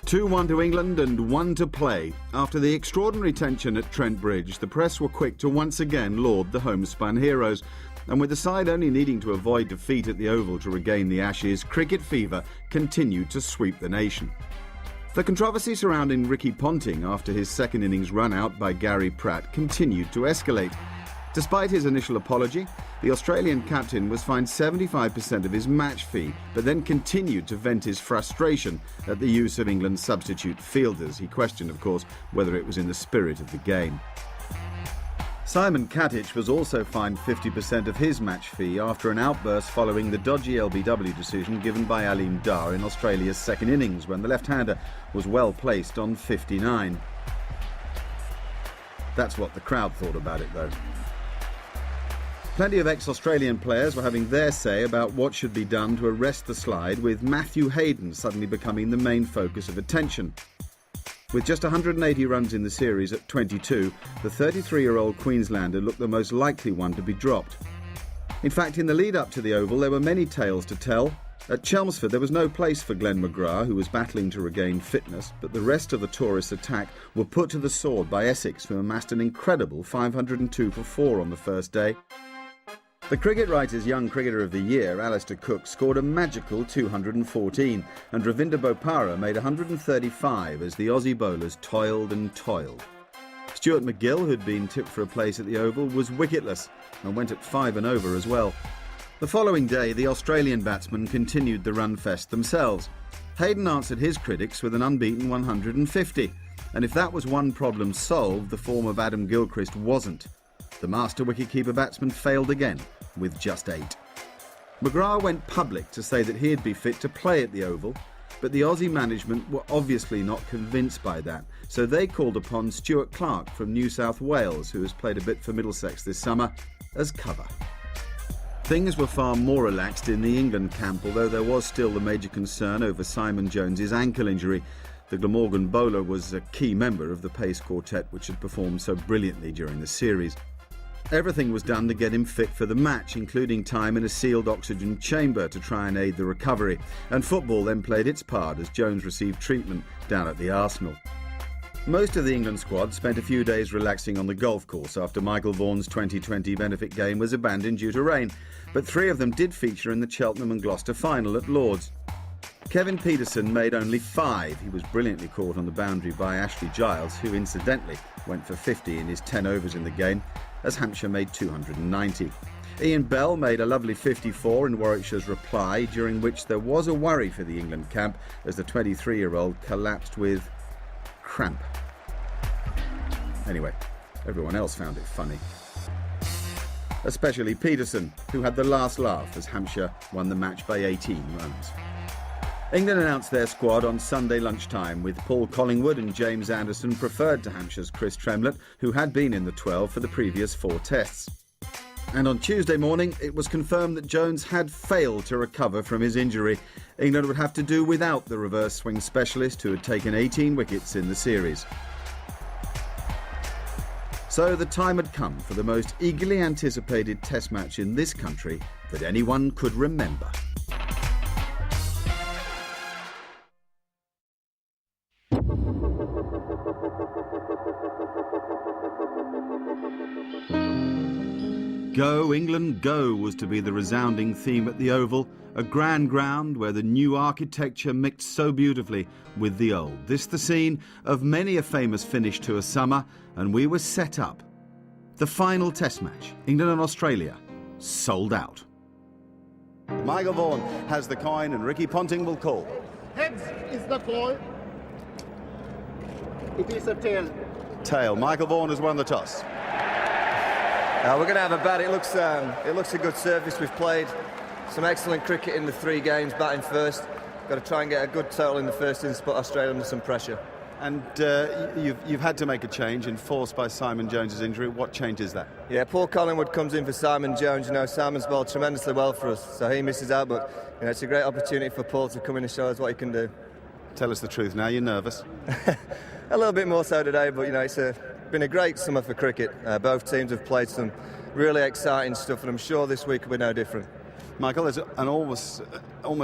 2-1 to England and 1 to play. After the extraordinary tension at Trent Bridge, the press were quick to once again laud the homespun heroes. And with the side only needing to avoid defeat at the Oval to regain the Ashes, cricket fever continued to sweep the nation. The controversy surrounding Ricky Ponting after his second innings run out by Gary Pratt continued to escalate. Despite his initial apology, the Australian captain was fined 75% of his match fee, but then continued to vent his frustration at the use of England's substitute fielders. He questioned, of course, whether it was in the spirit of the game. Simon Katich was also fined 50% of his match fee after an outburst following the dodgy LBW decision given by Aleem Dar in Australia's second innings when the left-hander was well placed on 59. That's what the crowd thought about it, though. Plenty of ex-Australian players were having their say about what should be done to arrest the slide, with Matthew Hayden suddenly becoming the main focus of attention. With just 180 runs in the series at 22, the 33-year-old Queenslander looked the most likely one to be dropped. In fact, in the lead-up to the Oval, there were many tales to tell. At Chelmsford, there was no place for Glenn McGrath, who was battling to regain fitness, but the rest of the tourist attack were put to the sword by Essex, who amassed an incredible 502 for 4 on the first day. The Cricket Writer's Young Cricketer of the Year, Alistair Cook, scored a magical 214, and Ravinder Bopara made 135 as the Aussie bowlers toiled and toiled. Stuart MacGill, who'd been tipped for a place at the Oval, was wicketless and went at 5 and over as well. The following day, the Australian batsmen continued the run fest themselves. Hayden answered his critics with an unbeaten 150, and if that was one problem solved, the form of Adam Gilchrist wasn't. The master wicketkeeper batsman failed again, with just 8. McGrath went public to say that he'd be fit to play at the Oval, but the Aussie management were obviously not convinced by that, so they called upon Stuart Clarke from New South Wales, who has played a bit for Middlesex this summer, as cover. Things were far more relaxed in the England camp, although there was still the major concern over Simon Jones's ankle injury. The Glamorgan bowler was a key member of the pace quartet which had performed so brilliantly during the series. Everything was done to get him fit for the match, including time in a sealed oxygen chamber to try and aid the recovery. And football then played its part as Jones received treatment down at the Arsenal. Most of the England squad spent a few days relaxing on the golf course after Michael Vaughan's 2020 benefit game was abandoned due to rain, but 3 of them did feature in the Cheltenham and Gloucester final at Lord's. Kevin Pietersen made only 5. He was brilliantly caught on the boundary by Ashley Giles, who incidentally went for 50 in his 10 overs in the game, as Hampshire made 290. Ian Bell made a lovely 54 in Warwickshire's reply, during which there was a worry for the England camp as the 23-year-old collapsed with cramp. Anyway, everyone else found it funny. Especially Pietersen, who had the last laugh as Hampshire won the match by 18 runs. England announced their squad on Sunday lunchtime, with Paul Collingwood and James Anderson preferred to Hampshire's Chris Tremlett, who had been in the 12 for the previous 4 tests. And on Tuesday morning, it was confirmed that Jones had failed to recover from his injury. England would have to do without the reverse swing specialist who had taken 18 wickets in the series. So the time had come for the most eagerly anticipated test match in this country that anyone could remember. Go, England, go was to be the resounding theme at the Oval, a grand ground where the new architecture mixed so beautifully with the old. This the scene of many a famous finish to a summer, and we were set up. The final test match, England and Australia, sold out. Michael Vaughan has the coin and Ricky Ponting will call. Heads is the call. It is a tail. Tail. Michael Vaughan has won the toss. We're going to have a bat. It looks a good surface. We've played some excellent cricket in the 3 games, batting first. Got to try and get a good total in the first innings, put Australia under some pressure. And you've had to make a change, enforced by Simon Jones's injury. What change is that? Yeah, Paul Collingwood comes in for Simon Jones. You know, Simon's bowled tremendously well for us, so he misses out. But you know, it's a great opportunity for Paul to come in and show us what he can do. Tell us the truth now. You're nervous. A little bit more so today, but you know, it's been a great summer for cricket. Both teams have played some really exciting stuff, and I'm sure this week will be no different. Michael, there's an almost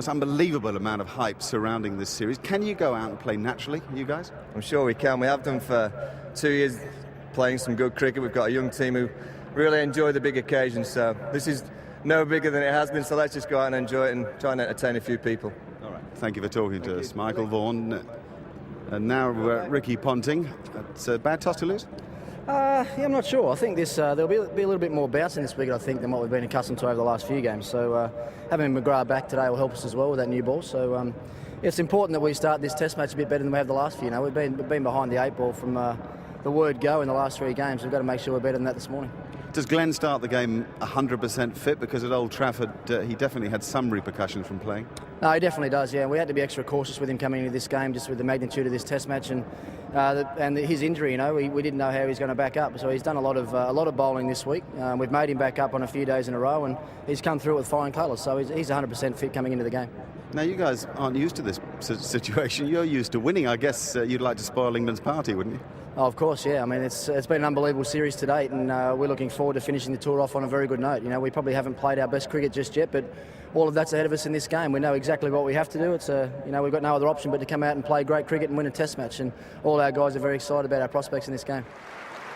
unbelievable amount of hype surrounding this series. Can you go out and play naturally, you guys? I'm sure we can. We have done for 2 years, playing some good cricket. We've got a young team who really enjoy the big occasions, so this is no bigger than it has been, so let's just go out and enjoy it and try and entertain a few people. All right. Thank you for talking to us, Michael. Vaughan. And now Ricky Ponting. It's a bad toss to lose? Yeah, I'm not sure. I think there'll be a little bit more bounce in this wicket, I think, than what we've been accustomed to over the last few games. So having McGrath back today will help us as well with that new ball. So it's important that we start this Test match a bit better than we have the last few. We've been behind the 8 ball from the word go in the last 3 games. We've got to make sure we're better than that this morning. Does Glenn start the game 100% fit? Because at Old Trafford, he definitely had some repercussions from playing. No, he definitely does, yeah. We had to be extra cautious with him coming into this game, just with the magnitude of this Test match and his injury. We didn't know how he's going to back up. So he's done a lot of bowling this week. We've made him back up on a few days in a row, and he's come through with flying colours. So he's 100% fit coming into the game. Now, you guys aren't used to this situation. You're used to winning. I guess you'd like to spoil England's party, wouldn't you? Oh, of course, yeah. I mean, it's been an unbelievable series to date, and we're looking forward to finishing the tour off on a very good note. We probably haven't played our best cricket just yet, but all of that's ahead of us in this game. We know exactly what we have to do. It's we've got no other option but to come out and play great cricket and win a Test match, and all our guys are very excited about our prospects in this game.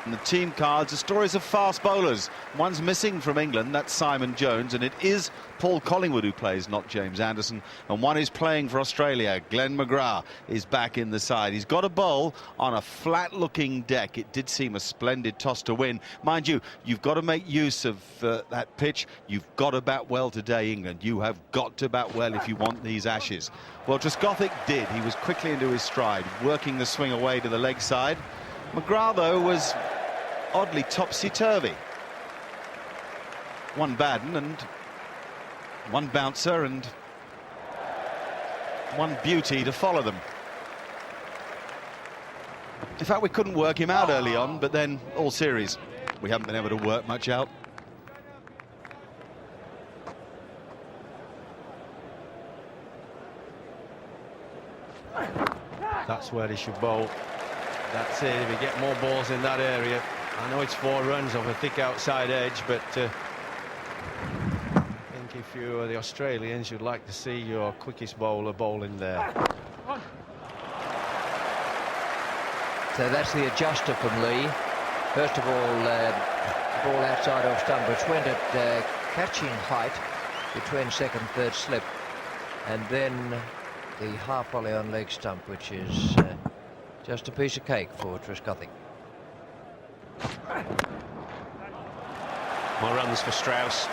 And the team cards are stories of fast bowlers. One's missing from England, that's Simon Jones, and it is Paul Collingwood who plays, not James Anderson. And one is playing for Australia. Glenn McGrath is back in the side. He's got a bowl on a flat-looking deck. It did seem a splendid toss to win. Mind you, you've got to make use of that pitch. You've got to bat well today, England. You have got to bat well if you want these Ashes. Well, Trescothick did. He was quickly into his stride, working the swing away to the leg side. McGrath, though, was oddly topsy-turvy. One Baden and one bouncer and one beauty to follow them. In fact, we couldn't work him out early on, but then all series we haven't been able to work much out. That's where he should bowl. That's it. If we get more balls in that area, I know it's 4 runs off a thick outside edge, but I think if you're the Australians, you'd like to see your quickest bowler bowling there. So that's the adjuster from Lee. First of all, ball outside off stump, which went at catching height between second and third slip, and then the half volley on leg stump, which is just a piece of cake for Trescothick. More runs for Strauss.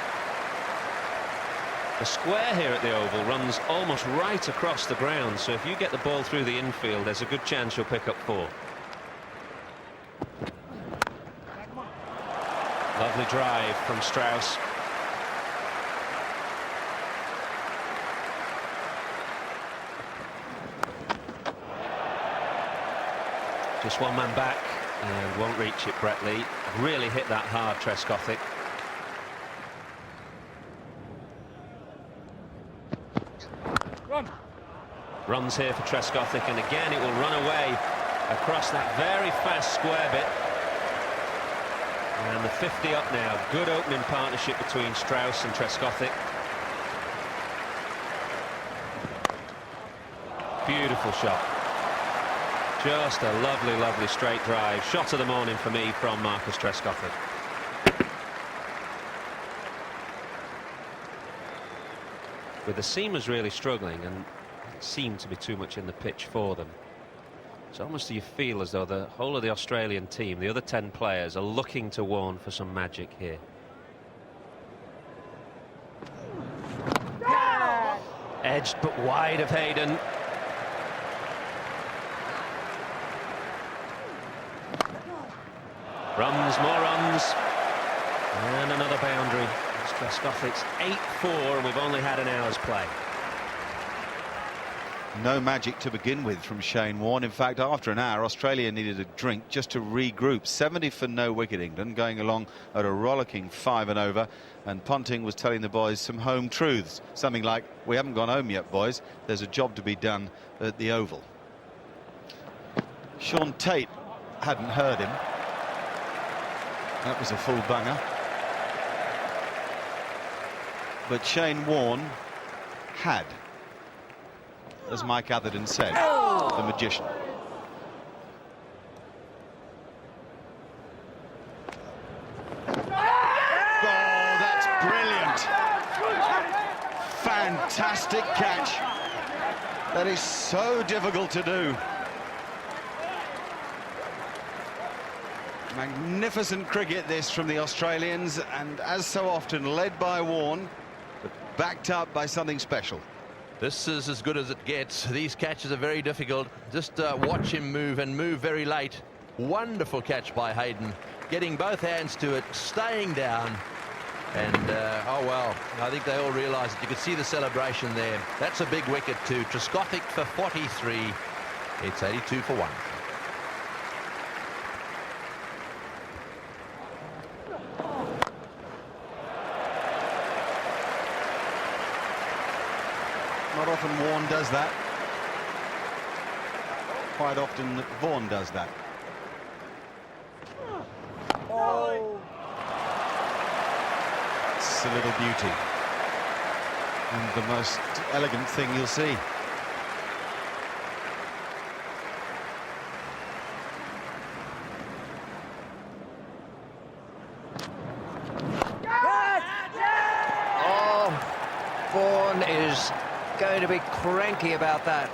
The square here at the Oval runs almost right across the ground, so if you get the ball through the infield, there's a good chance you'll pick up 4. Lovely drive from Strauss. Just one man back and won't reach it, Brett Lee. Really hit that hard, Trescothick. Runs here for Trescothick, and again it will run away across that very fast square bit. And the 50 up now. Good opening partnership between Strauss and Trescothick. Beautiful shot. Just a lovely, lovely straight drive. Shot of the morning for me from Marcus Trescothick. With the seamers really struggling, and it seemed to be too much in the pitch for them. It's almost you feel as though the whole of the Australian team, the other 10 players, are looking to Warne for some magic here. Edged but wide of Hayden. Runs, more runs, and another boundary. It's Trescothick's 8-4, and we've only had an hour's play. No magic to begin with from Shane Warne. In fact, after an hour, Australia needed a drink just to regroup. 70 for no wicket England, going along at a rollicking 5 and over. And Ponting was telling the boys some home truths. Something like, we haven't gone home yet, boys. There's a job to be done at the Oval. Tait hadn't heard him. That was a full banger. but Shane Warne had, as Mike Atherton said, the magician. Oh, that's brilliant. Fantastic catch. That is so difficult to do. Magnificent cricket this from the Australians, and as so often led by Warne, but backed up by something special. This is as good as it gets. These catches are very difficult. Just watch him move, and move very late. Wonderful catch by Hayden, getting both hands to it, staying down, and oh well, I think they all realise it. You could see the celebration there. That's a big wicket to Trescothick for 43. It's 82 for 1. Not often Warne does that. Quite often Vaughan does that. Oh. It's a little beauty. And the most elegant thing you'll see. Oh, Vaughan is going to be cranky about that.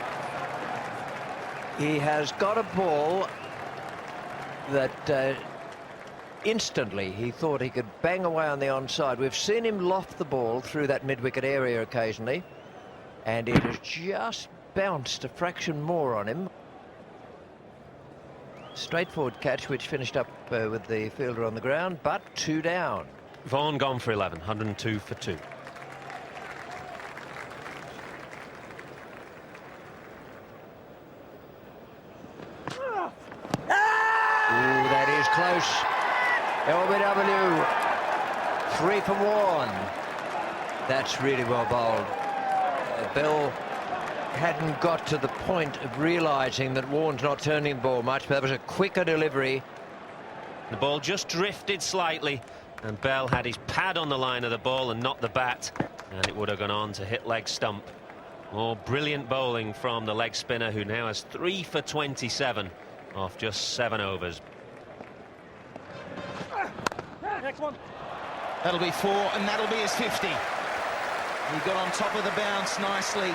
He has got a ball that instantly he thought he could bang away on the onside. We've seen him loft the ball through that mid-wicket area occasionally, and it has just bounced a fraction more on him. Straightforward catch which finished up with the fielder on the ground, but 2 down. Vaughan gone for 11, 102 for 2. Close. LBW 3 for Warne. That's really well bowled. Bell hadn't got to the point of realising that Warne's not turning the ball much, but that was a quicker delivery. The ball just drifted slightly, and Bell had his pad on the line of the ball and not the bat, and it would have gone on to hit leg stump. More brilliant bowling from the leg spinner, who now has 3 for 27 off just 7 overs. Next one. That'll be 4, and that'll be his 50. He got on top of the bounce nicely,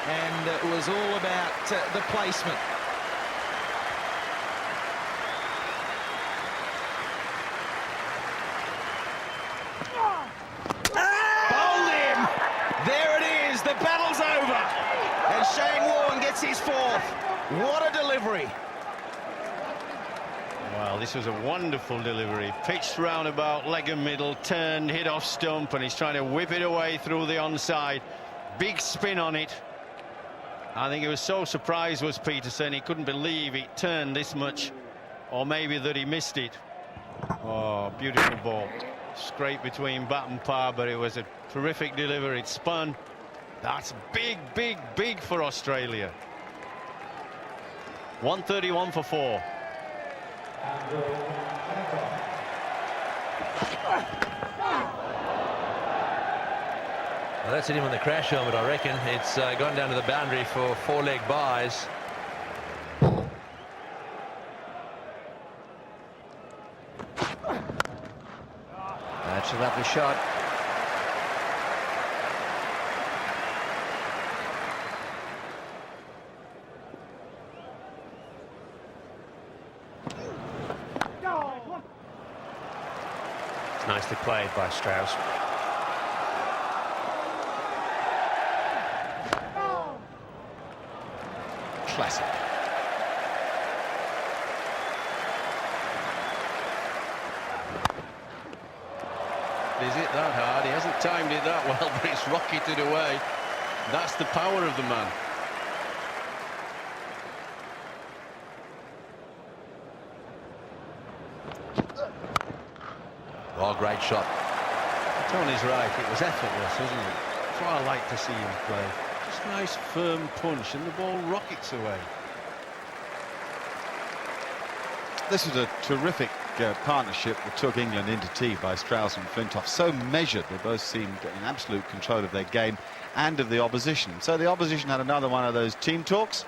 and it was all about the placement. Bowled him! There it is, the battle's over, and Shane Warne gets his 4th. What a delivery! Well, this was a wonderful delivery. Pitched roundabout, leg and middle, turned, hit off stump, and he's trying to whip it away through the onside. Big spin on it. I think he was so surprised, was Pietersen. He couldn't believe it turned this much, or maybe that he missed it. Oh, beautiful ball. Scrape between bat and par, but it was a terrific delivery. It spun. That's big, big, big for Australia. 131 for 4. Well, that's hit him on the crash helmet, I reckon. It's gone down to the boundary for 4-leg buys. That's a lovely shot. It's nicely played by Strauss. Classic. Is it that hard? He hasn't timed it that well, but it's rocketed away. That's the power of the man. Oh, great shot. Tony's right, it was effortless, wasn't it? That's what I like to see him play. Just nice firm punch, and the ball rockets away. This was a terrific partnership that took England into tea by Strauss and Flintoff. So measured, they both seemed in absolute control of their game and of the opposition. So the opposition had another one of those team talks,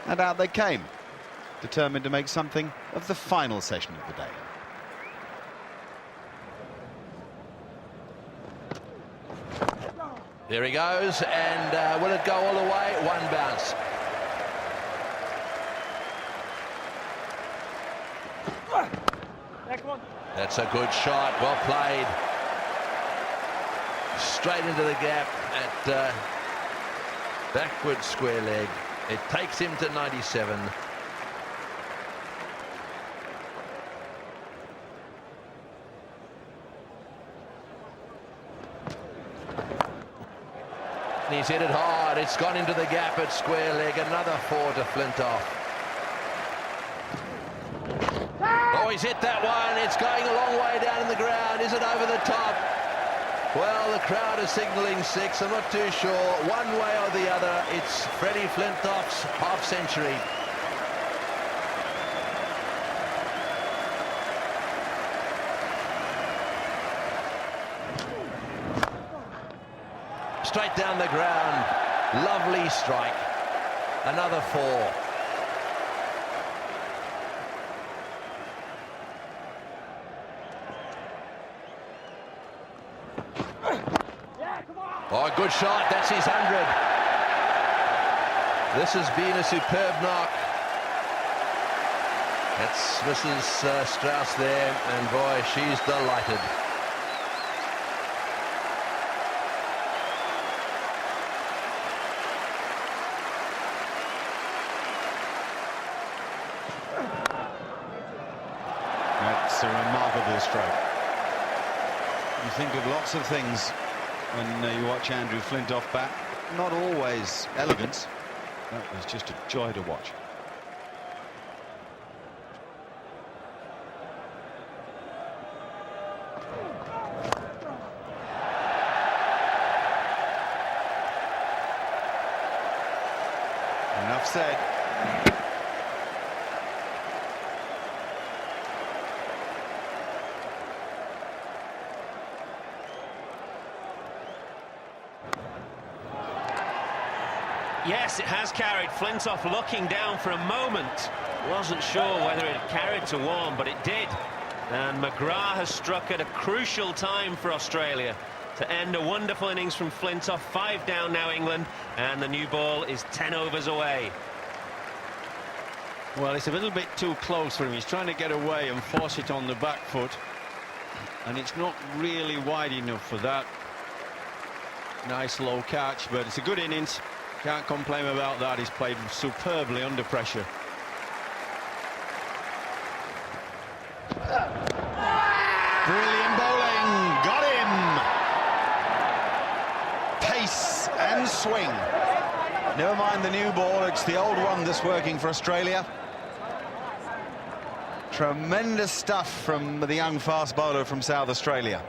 and out they came, determined to make something of the final session of the day. There he goes, and will it go all the way? One bounce. Next one. That's a good shot, well played. Straight into the gap at backward square leg. It takes him to 97. And he's hit it hard. It's gone into the gap at square leg. Another 4 to Flintoff. Oh, he's hit that one. It's going a long way down in the ground. Is it over the top? Well, the crowd is signalling 6. I'm not too sure. One way or the other, it's Freddie Flintoff's half-century. Straight down the ground. Lovely strike. Another 4. Oh, good shot. That's his 100. This has been a superb knock. That's Mrs. Strauss there, and boy, she's delighted. That's a remarkable stroke. You think of lots of things when you watch Andrew Flintoff bat. Not always elegance. That was just a joy to watch. Enough said. Yes, it has carried. Flintoff looking down for a moment. Wasn't sure whether it carried to Warne, but it did. And McGrath has struck at a crucial time for Australia to end a wonderful innings from Flintoff. 5 down now, England, and the new ball is 10 overs away. Well, it's a little bit too close for him. He's trying to get away and force it on the back foot, and it's not really wide enough for that. Nice low catch, but it's a good innings. Can't complain about that. He's played superbly under pressure. Brilliant bowling. Got him. Pace and swing. Never mind the new ball. It's the old one that's working for Australia. Tremendous stuff from the young fast bowler from South Australia.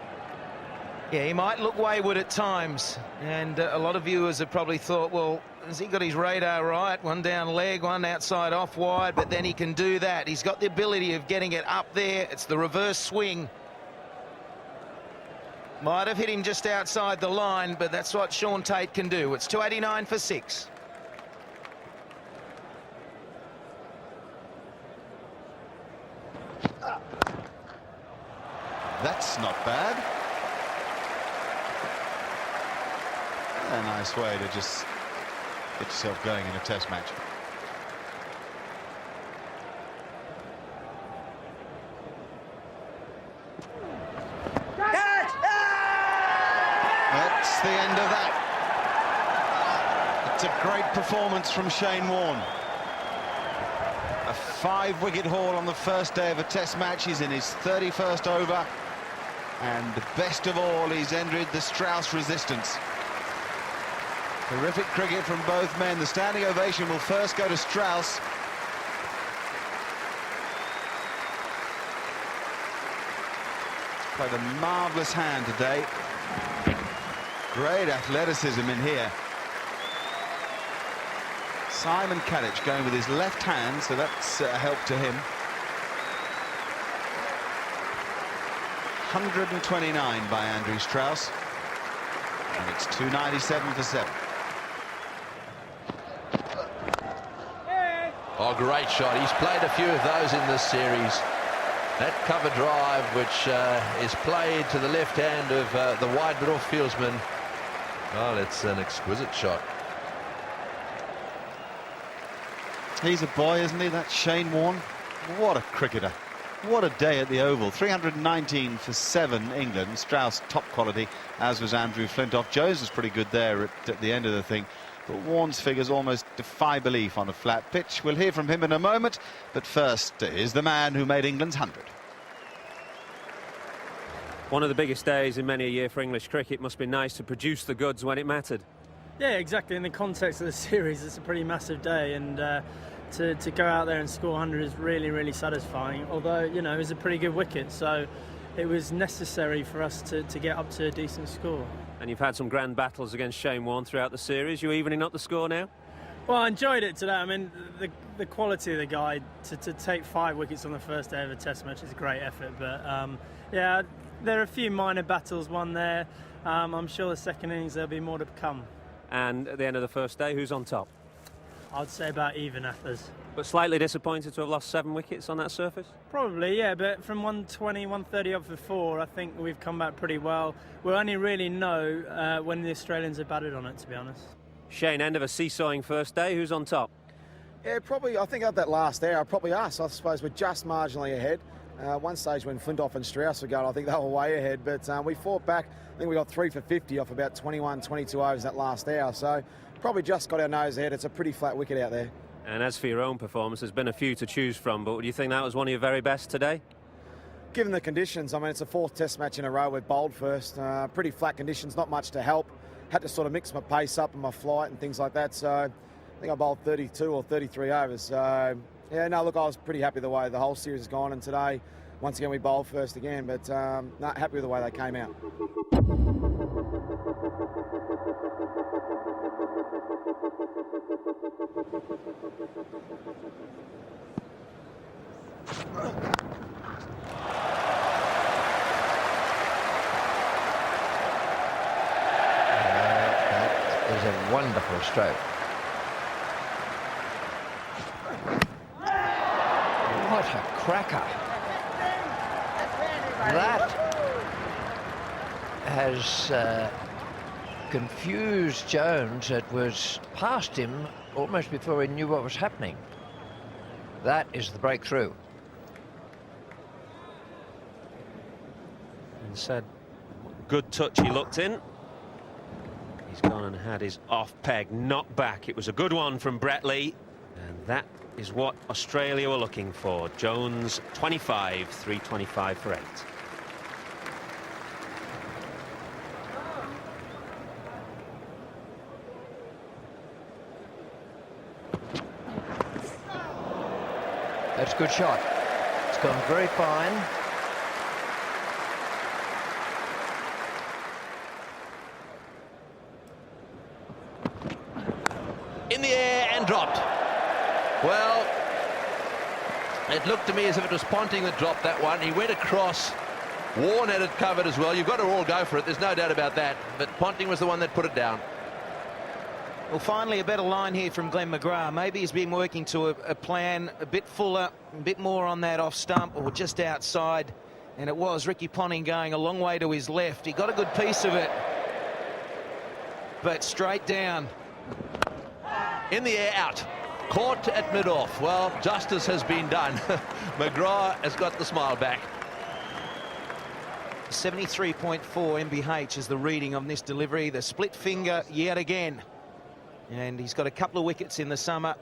Yeah, he might look wayward at times, and a lot of viewers have probably thought, well, has he got his radar right? One down leg, one outside off wide, but then he can do that. He's got the ability of getting it up there. It's the reverse swing. Might have hit him just outside the line, but that's what Sean Tait can do. It's 289 for 6. That's not bad. A nice way to just get yourself going in a test match. That's the end of that. It's a great performance from Shane Warne. A 5-wicket haul on the first day of a test match. He's in his 31st over, and best of all, he's entered the Strauss resistance. Terrific cricket from both men. The standing ovation will first go to Strauss. Played a marvellous hand today. Great athleticism in here. Simon Katich going with his left hand, so that's a help to him. 129 by Andrew Strauss. And it's 297 for 7. Oh, great shot. He's played a few of those in this series. That cover drive, which is played to the left hand of the wide mid-off fieldsman. Well, it's an exquisite shot. He's a boy, isn't he? That's Shane Warne. What a cricketer. What a day at the Oval. 319 for 7 England. Strauss top quality, as was Andrew Flintoff. Jones was pretty good there at the end of the thing. But Warne's figures almost defy belief on a flat pitch. We'll hear from him in a moment. But first, here's the man who made England's 100. One of the biggest days in many a year for English cricket. Must be nice to produce the goods when it mattered. Yeah, exactly. In the context of the series, it's a pretty massive day, and to go out there and score 100 is really, really satisfying. Although, you know, it was a pretty good wicket, so it was necessary for us to get up to a decent score. And you've had some grand battles against Shane Warne throughout the series. You evening up the score now? Well, I enjoyed it today. I mean, the quality of the guy to take 5 wickets on the first day of a Test match is a great effort. But yeah, there are a few minor battles won there. I'm sure the second innings there'll be more to come. And at the end of the first day, who's on top? I'd say about even Athers. But slightly disappointed to have lost 7 wickets on that surface? Probably, yeah, but from 120, 130 up for 4, I think we've come back pretty well. We'll only really know when the Australians have batted on it, to be honest. Shane, end of a seesawing first day. Who's on top? Yeah, probably, I think at that last hour, probably us. I suppose we're just marginally ahead. One stage when Flintoff and Strauss were going, I think they were way ahead, but we fought back. I think we got 3 for 50 off about 21, 22 overs that last hour, so probably just got our nose ahead. It's a pretty flat wicket out there. And as for your own performance, there's been a few to choose from, but do you think that was one of your very best today? Given the conditions, I mean, it's a 4th Test match in a row. We've bowled first. Pretty flat conditions, not much to help. Had to sort of mix my pace up and my flight and things like that, so I think I bowled 32 or 33 overs. So, yeah, no, look, I was pretty happy the way the whole series has gone, and today, once again, we bowled first again, but not happy with the way they came out. That is a wonderful stroke. What a cracker. That has confused Jones. It was past him almost before he knew what was happening. That is the breakthrough. And said, good touch he looked in. He's gone and had his off peg knocked back. It was a good one from Brett Lee, and that is what Australia were looking for. Jones 25, 325 for 8. That's a good shot. It's gone very fine. In the air and dropped. Well, it looked to me as if it was Ponting that dropped that one. He went across. Warne had it covered as well. You've got to all go for it. There's no doubt about that. But Ponting was the one that put it down. Well, finally a better line here from Glenn McGrath. Maybe he's been working to a plan a bit fuller, a bit more on that off stump or just outside. And it was Ricky Ponting going a long way to his left. He got a good piece of it. But straight down. In the air, out. Caught at mid-off. Well, justice has been done. McGrath has got the smile back. 73.4 MBH is the reading on this delivery. The split finger yet again. And he's got a couple of wickets in the summer,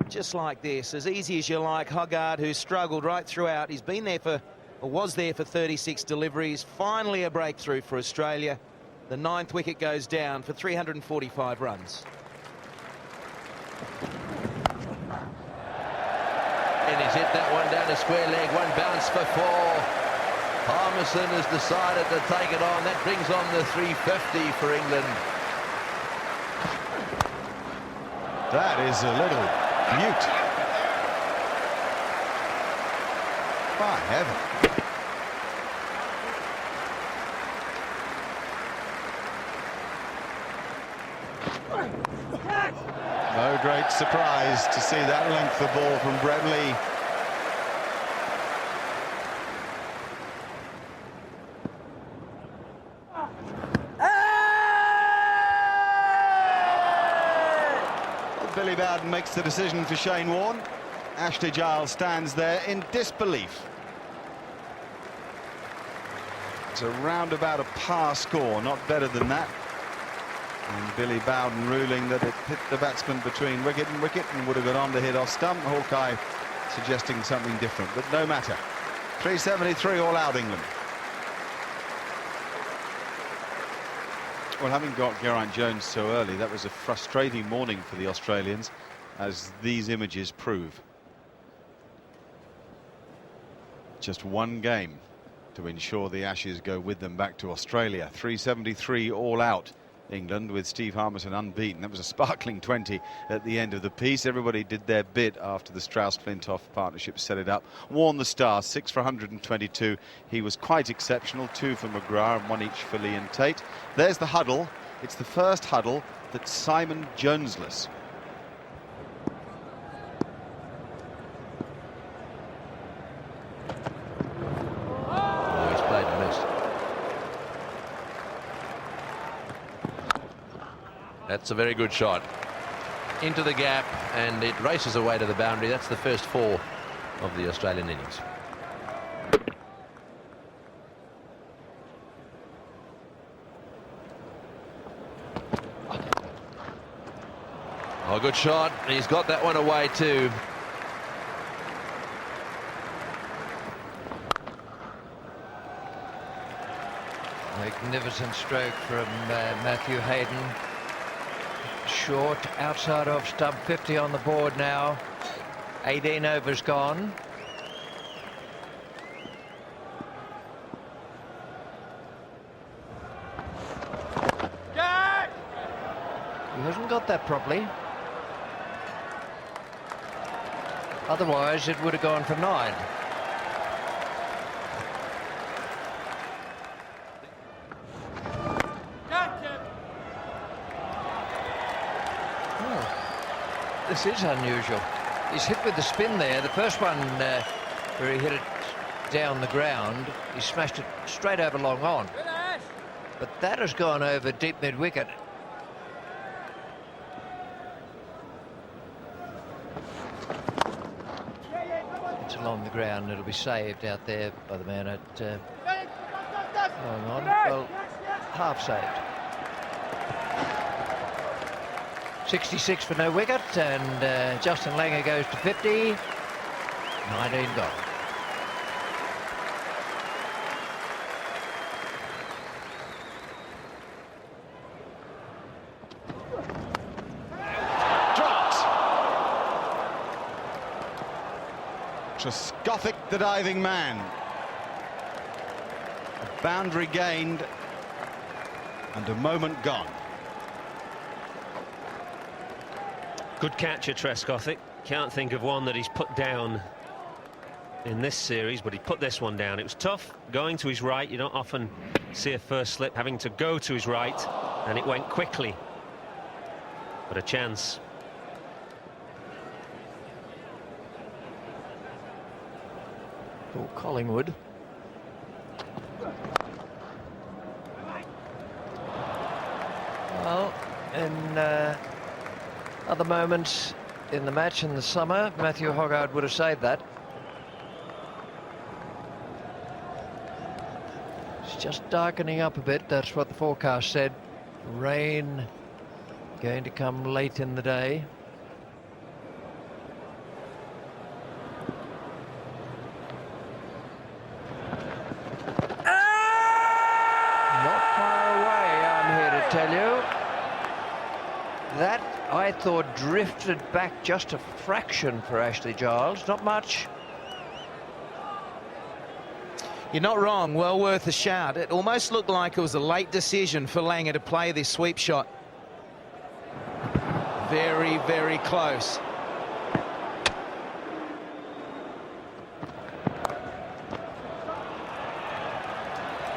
just like this. As easy as you like. Hoggard, who struggled right throughout. He's been there for, or was there for 36 deliveries. Finally a breakthrough for Australia. The 9th wicket goes down for 345 runs. And he's hit that one down to square leg. One bounce for 4. Harmison has decided to take it on. That brings on the 350 for England. That is a little mute. By heaven. No great surprise to see that length of ball from Brett Lee. Billy Bowden makes the decision for Shane Warne. Ashley Giles stands there in disbelief. It's around about a par score, not better than that. And Billy Bowden ruling that it hit the batsman between wicket and would have gone on to hit off stump. Hawkeye suggesting something different, but no matter. 373 all out England. Well, having got Geraint Jones so early, that was a frustrating morning for the Australians, as these images prove. Just one game to ensure the Ashes go with them back to Australia. 373 all out England, with Steve Harmison unbeaten. That was a sparkling 20 at the end of the piece. Everybody did their bit after the Strauss-Flintoff partnership set it up. Warne the star, 6 for 122. He was quite exceptional, 2 for McGrath and 1 each for Lee and Tait. There's the huddle. It's the first huddle that's Simon Jonesless. Oh, he's played and missed. That's a very good shot. Into the gap, and it races away to the boundary. That's the first 4 of the Australian innings. Oh, good shot. He's got that one away too. Magnificent stroke from Matthew Hayden. Short, outside of stump, 50 on the board now. 18 overs gone. He hasn't got that properly. Otherwise, it would have gone for 9. This is unusual. He's hit with the spin there. The first one where he hit it down the ground, he smashed it straight over long on. But that has gone over deep mid-wicket. It's along the ground. It'll be saved out there by the man at... going on. Well, half saved. 66 for no wicket, and Justin Langer goes to 50. 19 gone. Dropped. Trescothick, the diving man. A boundary gained and a moment gone. Good catcher, Trescothick. Can't think of one that he's put down in this series, but he put this one down. It was tough going to his right. You don't often see a first slip having to go to his right, and it went quickly. But a chance. For Collingwood. Well, in other moments in the match in the summer, Matthew Hoggard would have saved that. It's just darkening up a bit. That's what the forecast said. Rain going to come late in the day. Not far away, I'm here to tell you. That, I thought, drifted back just a fraction for Ashley Giles. Not much. You're not wrong. Well worth a shout. It almost looked like it was a late decision for Langer to play this sweep shot. Very, very close.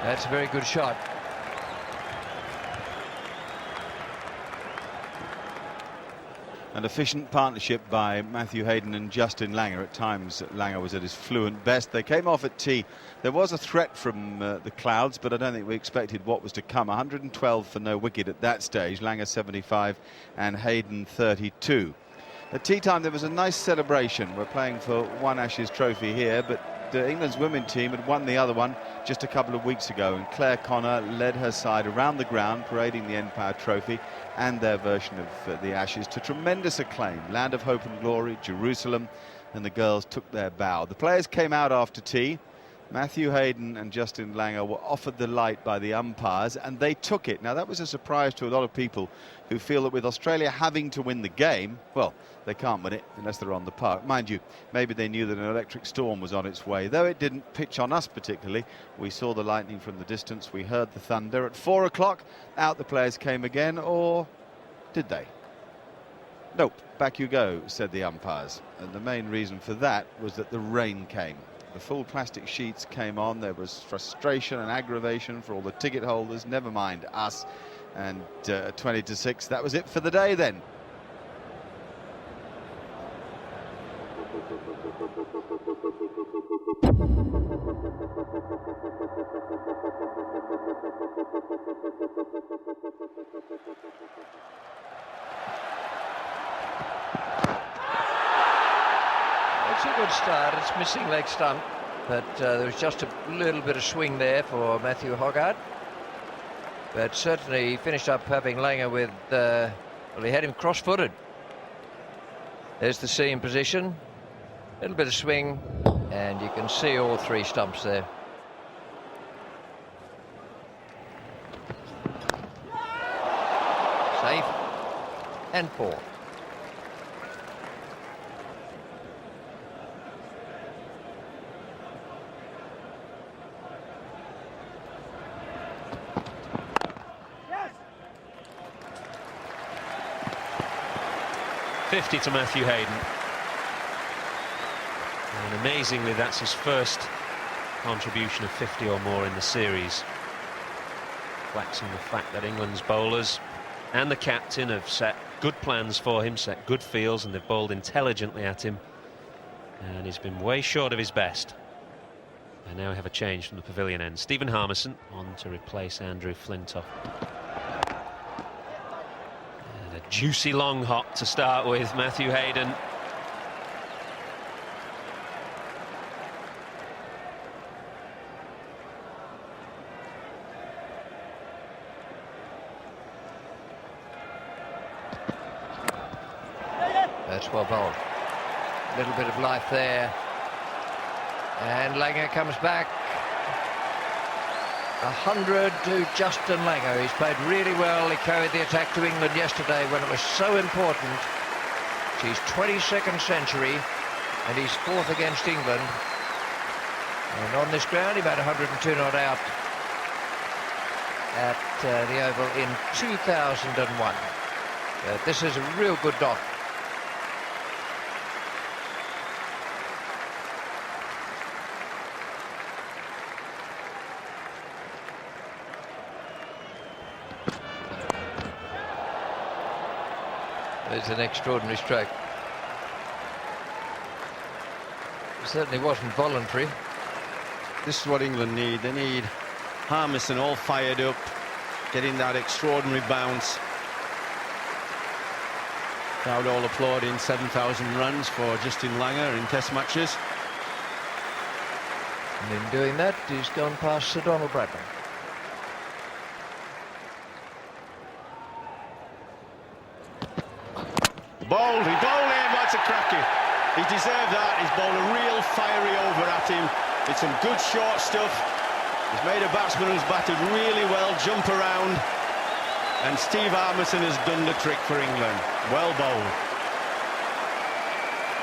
That's a very good shot. An efficient partnership by Matthew Hayden and Justin Langer. At times, Langer was at his fluent best. They came off at tee. There was a threat from the clouds, but I don't think we expected what was to come. 112 for no wicket at that stage. Langer 75 and Hayden 32. At tea time, there was a nice celebration. We're playing for one Ashes trophy here, but England's women team had won the other one just a couple of weeks ago, and Claire Connor led her side around the ground, parading the Empire Trophy and their version of the Ashes to tremendous acclaim. Land of Hope and Glory, Jerusalem, and the girls took their bow. The players came out after tea. Matthew Hayden and Justin Langer were offered the light by the umpires, and they took it. Now, that was a surprise to a lot of people who feel that with Australia having to win the game, well, they can't win it unless they're on the park. Mind you, maybe they knew that an electric storm was on its way, though it didn't pitch on us particularly. We saw the lightning from the distance, we heard the thunder. At 4 o'clock, out the players came again, or did they? Nope, back you go, said the umpires. And the main reason for that was that the rain came. The full plastic sheets came on. There was frustration and aggravation for all the ticket holders, never mind us. And 20-6, that was it for the day then. It's a good start. It's missing leg stump, but there was just a little bit of swing there for Matthew Hoggard. But certainly he finished up having Langer with, well, he had him cross-footed. There's the seam position, a little bit of swing, and you can see all three stumps there. Safe and 4. To Matthew Hayden, and amazingly that's his first contribution of 50 or more in the series, flexing the fact that England's bowlers and the captain have set good plans for him, set good fields, and they've bowled intelligently at him, and he's been way short of his best. And now we have a change from the pavilion end. Stephen Harmison on to replace Andrew Flintoff. Juicy long hop to start with, Matthew Hayden. That's well bowled. A little bit of life there. And Langer comes back. 100 to Justin Langer. He's played really well. He carried the attack to England yesterday when it was so important. It's his 22nd century and he's 4th against England. And on this ground he made 102 not out at the Oval in 2001. This is a real good knock. It's an extraordinary stroke. It certainly wasn't voluntary. This is what England need. They need Harmison all fired up, getting that extraordinary bounce. Crowd all applauding 7,000 runs for Justin Langer in Test matches. And in doing that, he's gone past Sir Donald Bradman. Bowled, he bowled him, that's a cracker. He deserved that. He's bowled a real fiery over at him. It's some good short stuff. He's made a batsman who's batted really well jump around. And Steve Harmison has done the trick for England. Well bowled.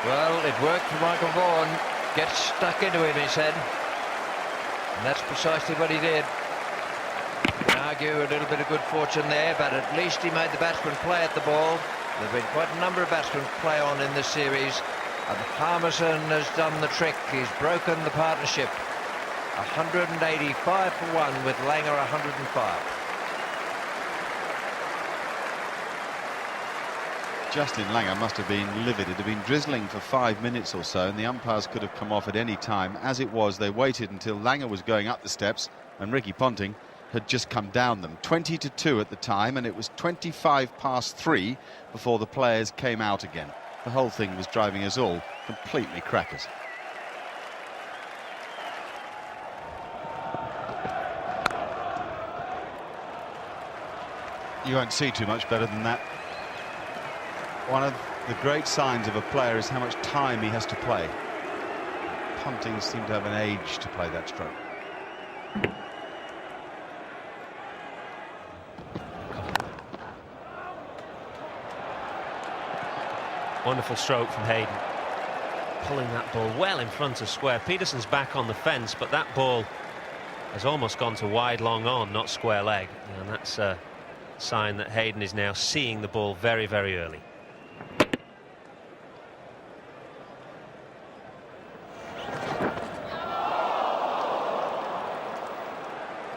Well, it worked for Michael Vaughan. Get stuck into him, he said. And that's precisely what he did. You can argue a little bit of good fortune there, but at least he made the batsman play at the ball. There have been quite a number of batsmen play on in this series. And Harmison has done the trick. He's broken the partnership. 185 for 1 with Langer 105. Justin Langer must have been livid. It had been drizzling for 5 minutes or so, and the umpires could have come off at any time. As it was, they waited until Langer was going up the steps and Ricky Ponting had just come down them. 20-2 at the time, and it was 3 before the players came out again. The whole thing was driving us all completely crackers. You won't see too much better than that. One of the great signs of a player is how much time he has to play. Ponting seemed to have an age to play that stroke. Wonderful stroke from Hayden, pulling that ball well in front of square. Pietersen's back on the fence, but that ball has almost gone to wide long on, not square leg, and that's a sign that Hayden is now seeing the ball very, very early.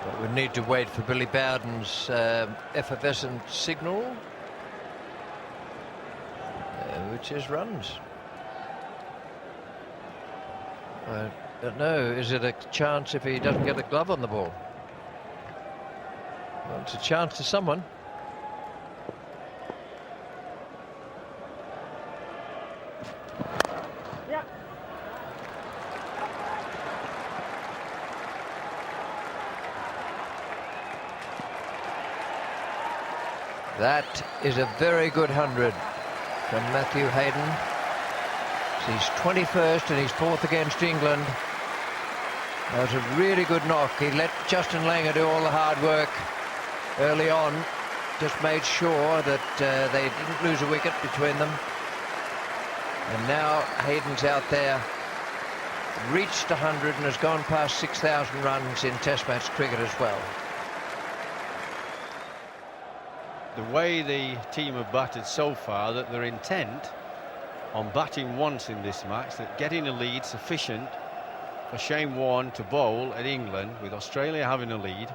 But we need to wait for Billy Bowden's effervescent signal, which is runs. I don't know, is it a chance if he doesn't get a glove on the ball? Well, it's a chance to someone. That is a very good 100 from Matthew Hayden. He's 21st and he's 4th against England. That was a really good knock. He let Justin Langer do all the hard work early on. Just made sure that they didn't lose a wicket between them. And now Hayden's out there, reached 100 and has gone past 6,000 runs in Test match cricket as well. The way the team have batted so far, that they're intent on batting once in this match, that getting a lead sufficient for Shane Warne to bowl at England, with Australia having a lead,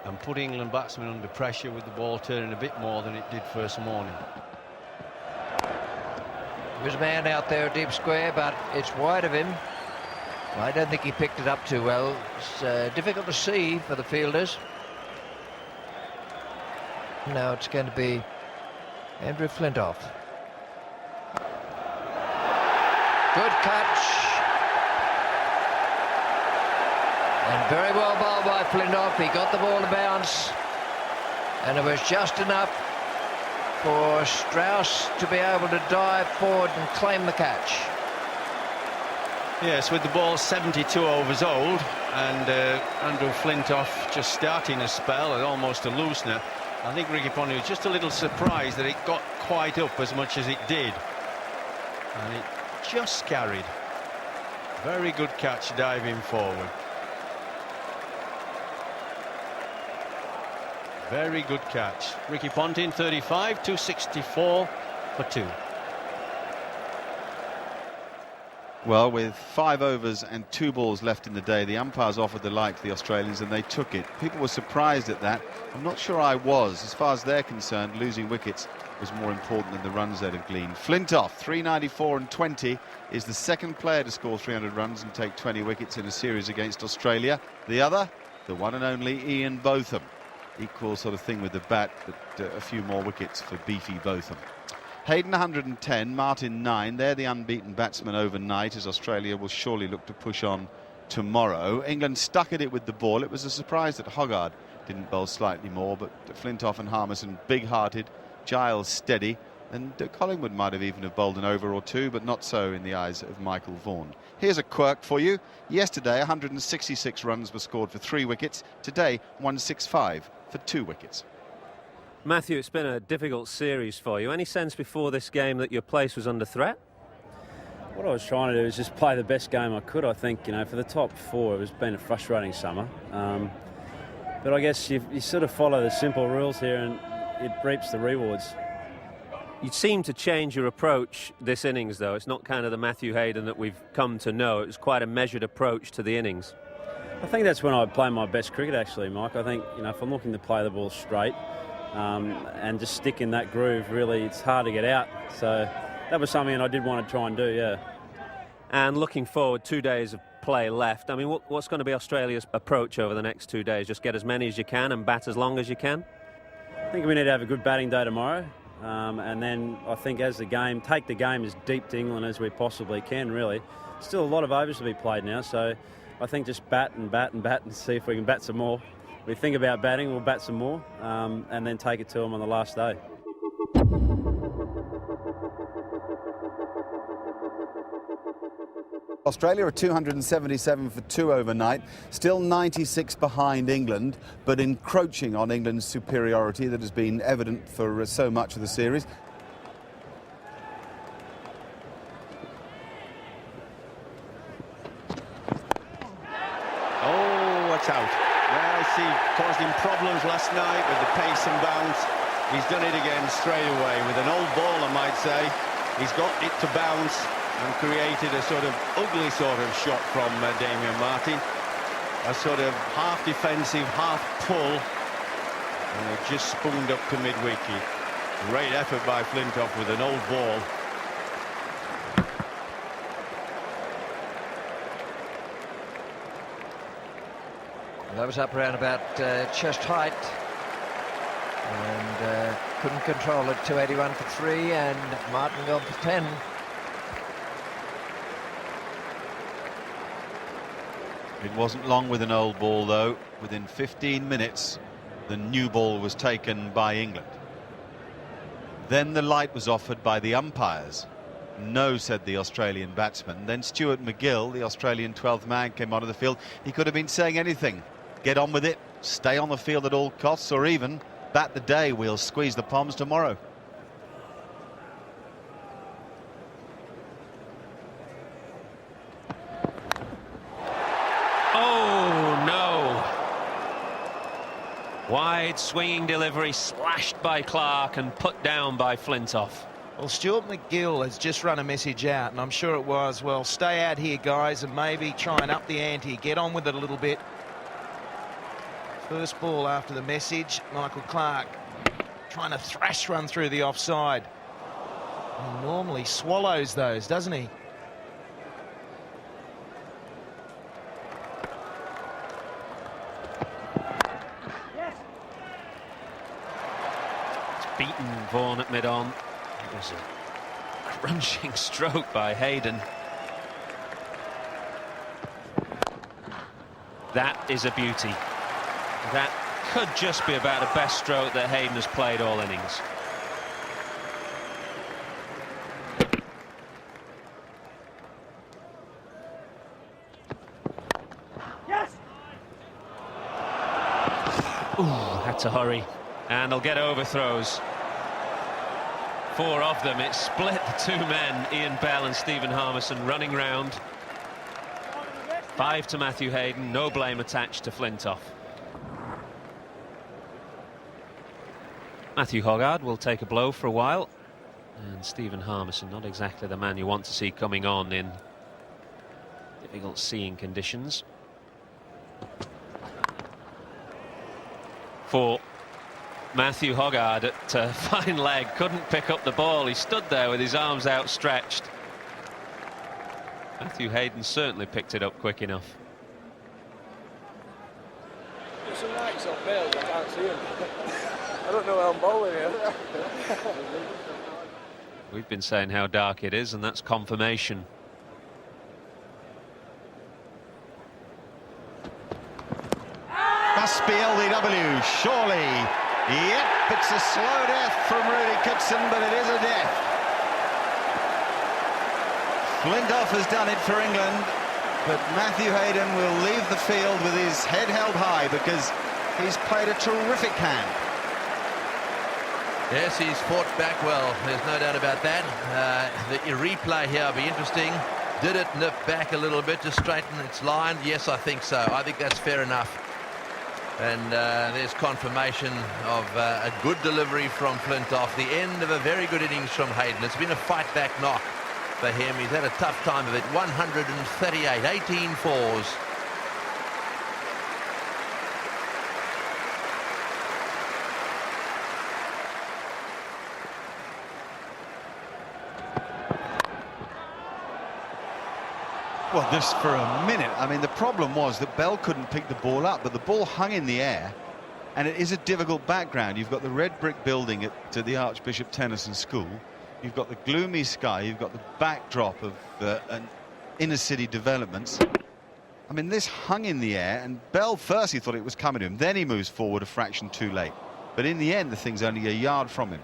and put England batsmen under pressure with the ball turning a bit more than it did first morning. There's a man out there deep square, but it's wide of him. I don't think he picked it up too well. It's difficult to see for the fielders. Now it's going to be Andrew Flintoff. Good catch. And very well bowled by Flintoff. He got the ball to bounce. And it was just enough for Strauss to be able to dive forward and claim the catch. Yes, with the ball 72 overs old, and Andrew Flintoff just starting a spell and almost a loosener. I think Ricky Ponting was just a little surprised that it got quite up as much as it did. And it just carried. Very good catch diving forward. Very good catch. Ricky Ponting, 35, 264 for 2. Well, with 5 overs and 2 balls left in the day, the umpires offered the light to the Australians and they took it. People were surprised at that. I'm not sure I was. As far as they're concerned, losing wickets was more important than the runs they'd have gleaned. Flintoff, 394 and 20, is the second player to score 300 runs and take 20 wickets in a series against Australia. The other, the one and only Ian Botham. Equal sort of thing with the bat, but a few more wickets for beefy Botham. Hayden 110, Martin 9. They're the unbeaten batsmen overnight, as Australia will surely look to push on tomorrow. England stuck at it with the ball. It was a surprise that Hoggard didn't bowl slightly more, but Flintoff and Harmison big-hearted, Giles steady, and Collingwood might have even have bowled an over or two, but not so in the eyes of Michael Vaughan. Here's a quirk for you. Yesterday 166 runs were scored for 3 wickets. Today 165 for 2 wickets. Matthew, it's been a difficult series for you. Any sense before this game that your place was under threat? What I was trying to do is just play the best game I could. I think, you know, for the top 4, it's been a frustrating summer. But I guess you sort of follow the simple rules here and it reaps the rewards. You seem to change your approach this innings, though. It's not kind of the Matthew Hayden that we've come to know. It was quite a measured approach to the innings. I think that's when I play my best cricket, actually, Mike. I think, you know, if I'm looking to play the ball straight, and just stick in that groove. Really, it's hard to get out. So that was something I did want to try and do, yeah. And looking forward, 2 days of play left. I mean, what's going to be Australia's approach over the next 2 days? Just get as many as you can and bat as long as you can? I think we need to have a good batting day tomorrow. And then I think as take the game as deep to England as we possibly can, really. Still a lot of overs to be played now, so I think just bat and see if we can bat some more. We think about batting, we'll bat some more, and then take it to them on the last day. Australia are 277 for 2 overnight, still 96 behind England, but encroaching on England's superiority that has been evident for so much of the series. Oh, that's out. Well, he caused him problems last night with the pace and bounce. He's done it again straight away with an old ball, I might say. He's got it to bounce and created a sort of ugly sort of shot from Damian Martin. A sort of half defensive, half pull. And it just spooned up to mid-wicket. Great effort by Flintoff with an old ball. That was up around about chest height. And couldn't control it. 281 for 3 and Martin gone for 10. It wasn't long with an old ball, though. Within 15 minutes, the new ball was taken by England. Then the light was offered by the umpires. No, said the Australian batsman. Then Stuart McGill, the Australian 12th man, came onto the field. He could have been saying anything. Get on with it, stay on the field at all costs, or even bat the day, we'll squeeze the palms tomorrow. Oh, no. Wide swinging delivery, slashed by Clarke and put down by Flintoff. Well, Stuart McGill has just run a message out, and I'm sure it was, well, stay out here, guys, and maybe try and up the ante, get on with it a little bit. First ball after the message, Michael Clarke trying to thrash run through the offside. He normally swallows those, doesn't he? Beaten Vaughan at mid-on. It was a crunching stroke by Hayden. That is a beauty. That could just be about the best stroke that Hayden has played all innings. Yes. Ooh, had to hurry. And they'll get overthrows. 4 of them. It split the 2 men, Ian Bell and Stephen Harmison, running round. 5 to Matthew Hayden, no blame attached to Flintoff. Matthew Hoggard will take a blow for a while. And Stephen Harmison, not exactly the man you want to see coming on in difficult seeing conditions. For Matthew Hoggard at fine leg, couldn't pick up the ball. He stood there with his arms outstretched. Matthew Hayden certainly picked it up quick enough. There's some lights up there, I can't see him. I don't know how I'm bowling here. We've been saying how dark it is, and that's confirmation. Must be LBW, surely. Yep, it's a slow death from Rudy Kitson, but it is a death. Flintoff has done it for England, but Matthew Hayden will leave the field with his head held high because he's played a terrific hand. Yes, he's fought back well. There's no doubt about that. The replay here will be interesting. Did it nip back a little bit to straighten its line? Yes, I think so. I think that's fair enough. And there's confirmation of a good delivery from Flintoff. The end of a very good innings from Hayden. It's been a fight-back knock for him. He's had a tough time of it. 138, 18 fours. Well, just for a minute. I mean, the problem was that Bell couldn't pick the ball up, but the ball hung in the air, and it is a difficult background. You've got the red brick building at the Archbishop Tennyson School. You've got the gloomy sky. You've got the backdrop of an inner city developments. I mean, this hung in the air, and Bell first he thought it was coming to him. Then he moves forward a fraction too late. But in the end, the thing's only a yard from him.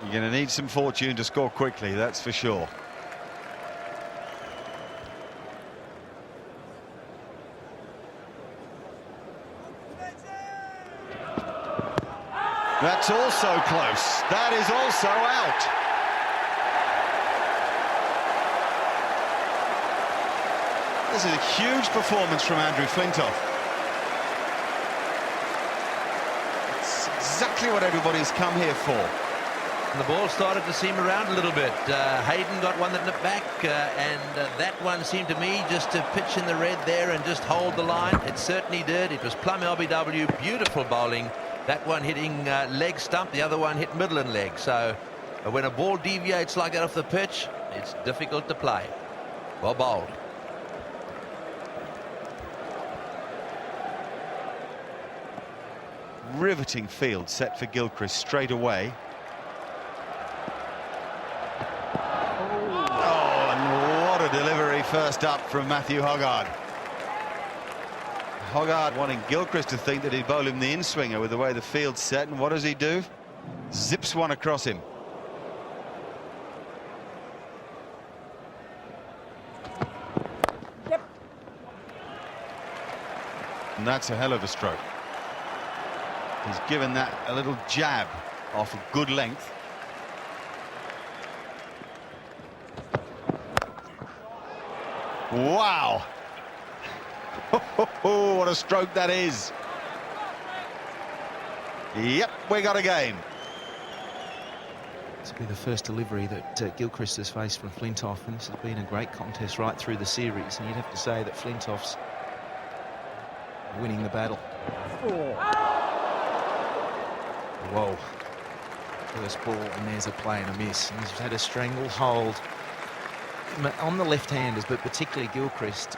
You're going to need some fortune to score quickly, that's for sure. That's also close. That is also out. This is a huge performance from Andrew Flintoff. It's exactly what everybody's come here for. And the ball started to seam around a little bit. Hayden got one that nipped back, and that one seemed to me just to pitch in the red there and just hold the line. It certainly did. It was plumb LBW, beautiful bowling. That one hitting leg stump, the other one hit middle and leg. So when a ball deviates like that off the pitch, it's difficult to play. Well bowled. Riveting field set for Gilchrist straight away. Oh, and what a delivery first up from Matthew Hoggard. Hoggard wanting Gilchrist to think that he'd bowl him the in-swinger with the way the field's set, and what does he do? Zips one across him. Yep. And that's a hell of a stroke. He's given that a little jab off a good length. Wow. What a stroke that is. Yep, we got a game. This will be the first delivery that Gilchrist has faced from Flintoff, and this has been a great contest right through the series, and you'd have to say that Flintoff's winning the battle. Whoa. First ball, and there's a play and a miss. And he's had a stranglehold on the left-handers, but particularly Gilchrist.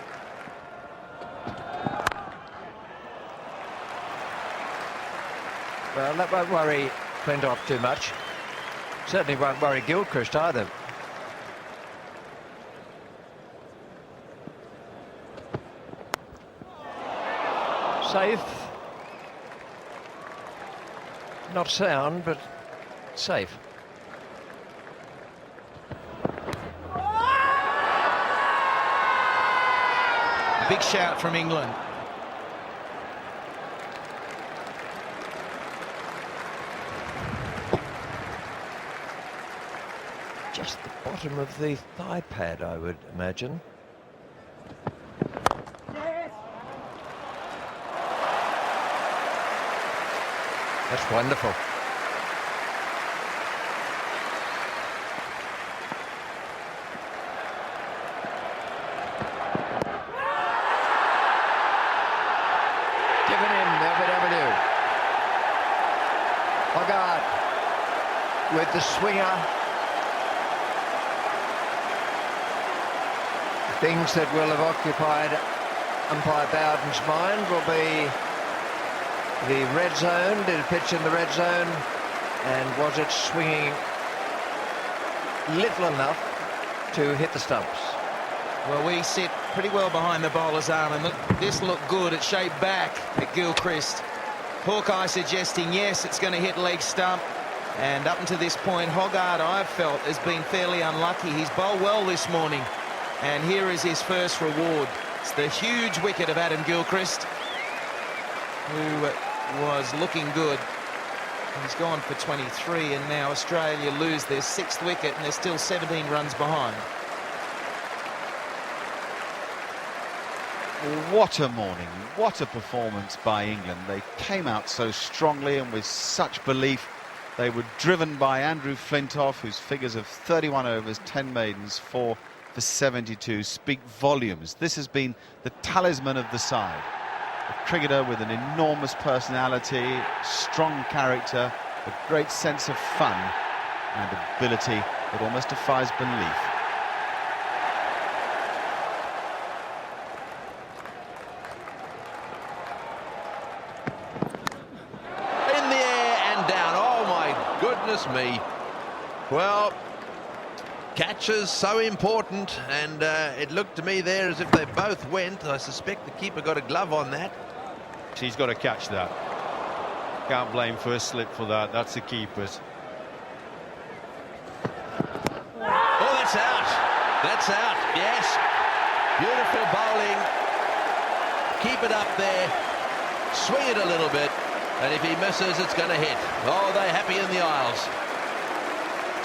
Well, that won't worry Flintoff too much. Certainly won't worry Gilchrist either. Safe. Not sound, but safe. A big shout from England. Just the bottom of the thigh pad, I would imagine. That's wonderful. Given him, LBW. Hoggard with the swinger. Things that will have occupied umpire Bowden's mind will be the red zone. Did it pitch in the red zone? And was it swinging little enough to hit the stumps? Well, we sit pretty well behind the bowler's arm, and look, this looked good. It shaped back at Gilchrist. Hawkeye suggesting, yes, it's going to hit leg stump. And up until this point, Hoggard, I've felt, has been fairly unlucky. He's bowled well this morning. And here is his first reward. It's the huge wicket of Adam Gilchrist, who was looking good. He's gone for 23, and now Australia lose their 6th wicket, and they're still 17 runs behind. What a morning, what a performance by England. They came out so strongly and with such belief. They were driven by Andrew Flintoff, whose figures of 31 overs, 10 maidens, 4 for 72 speak volumes. This has been the talisman of the side. A cricketer with an enormous personality, strong character, a great sense of fun. and ability that almost defies belief. In the air and down. Oh my goodness me. Well, catches so important, and it looked to me there as if they both went. I suspect the keeper got a glove on that. He's got to catch that. Can't blame first slip for that. That's the keeper's. Oh, that's out. That's out. Yes. Beautiful bowling. Keep it up there. Swing it a little bit. And if he misses, it's going to hit. Oh, they're happy in the aisles.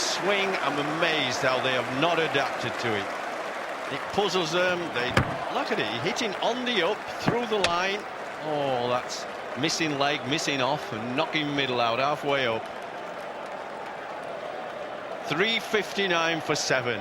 Swing, I'm amazed how they have not adapted to it. It puzzles them. They look at it, hitting on the up, through the line. Oh, that's missing leg, missing off, and knocking middle out halfway up. 3:59 for 7.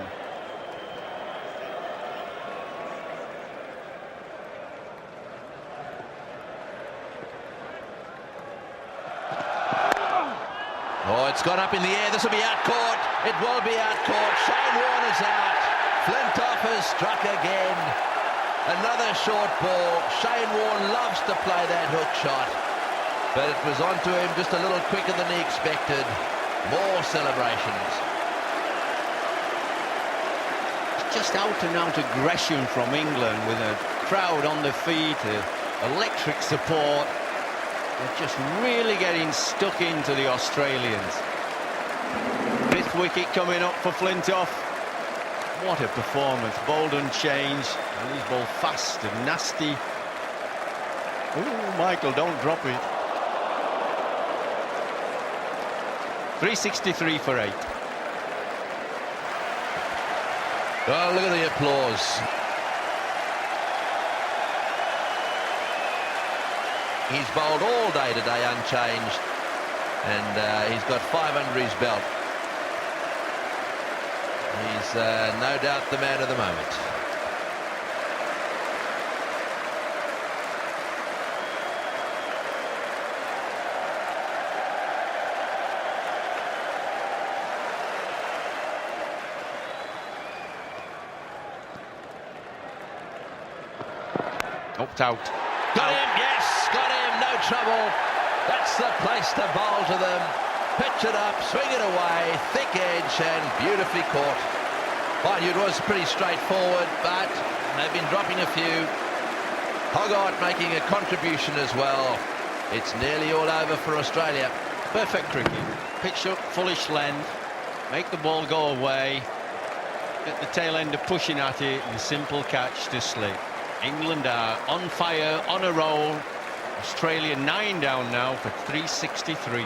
Oh, it's gone up in the air. This will be out caught. It will be out caught. Shane Warne is out. Flintoff has struck again. Another short ball. Shane Warne loves to play that hook shot, but it was onto him just a little quicker than he expected. More celebrations. Just out and out aggression from England with a crowd on the feet, electric support. They're just really getting stuck into the Australians. 5th wicket coming up for Flintoff. What a performance. Bowled and changed. And he's bowled fast and nasty. Oh, Michael, don't drop it. 363 for 8. Oh, look at the applause. He's bowled all day today unchanged, and he's got 5 under his belt. He's no doubt the man of the moment. Knocked out. Got him, yes, got him, no trouble. That's the place to bowl to them. Pitch it up, swing it away, thick edge and beautifully caught. Mind you, it was pretty straightforward, but they've been dropping a few. Hoggard making a contribution as well. It's nearly all over for Australia. Perfect cricket. Pitch up, fullish length, make the ball go away, get the tail ender pushing at it, and simple catch to slip. England are on fire, on a roll. Australia 9 down now for 363.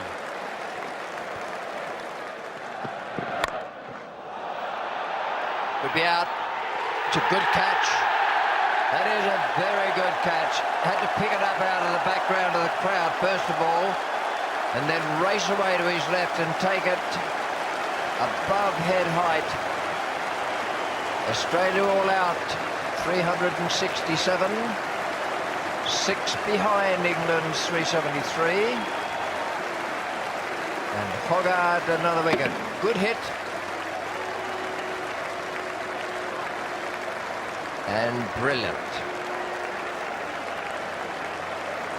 Would be out. It's a good catch. That is a very good catch. Had to pick it up out of the background of the crowd first of all, and then race away to his left and take it above head height. Australia all out. 367. 6 behind England's 373. And Hoggard another wicket. Good hit. And brilliant.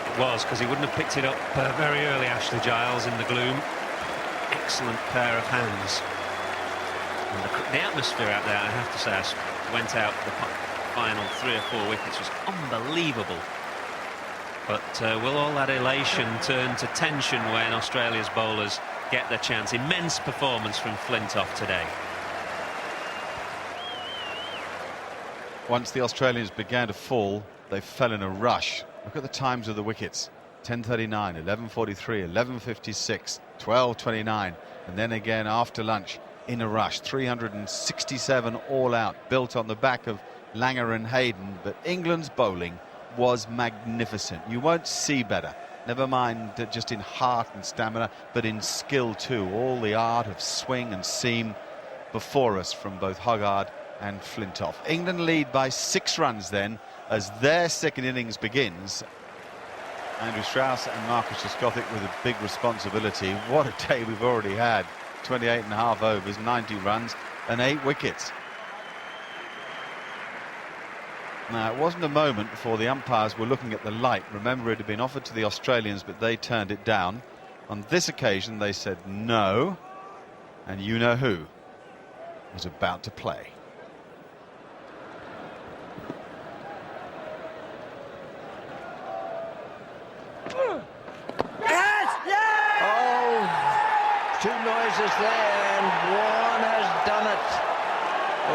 It was, because he wouldn't have picked it up very early, Ashley Giles, in the gloom. Excellent pair of hands. And the atmosphere out there, I have to say, I went out the final 3 or 4 wickets was unbelievable. But will all that elation turn to tension when Australia's bowlers get their chance? Immense performance from Flintoff today. Once the Australians began to fall, they fell in a rush. Look at the times of the wickets. 10:39, 11:43, 11:56, 12:29, and then again after lunch in a rush. 367 all out, built on the back of Langer and Hayden. But England's bowling was magnificent. You won't see better. Never mind just in heart and stamina, but in skill too. All the art of swing and seam before us from both Hoggard and Flintoff. England lead by 6 runs then as their second innings begins. Andrew Strauss and Marcus Trescothick with a big responsibility. What a day we've already had. 28 and a half overs, 90 runs and 8 wickets. Now, it wasn't a moment before the umpires were looking at the light. Remember, it had been offered to the Australians, but they turned it down. On this occasion, they said no, and you know who was about to play. Two noises there, and Warne has done it.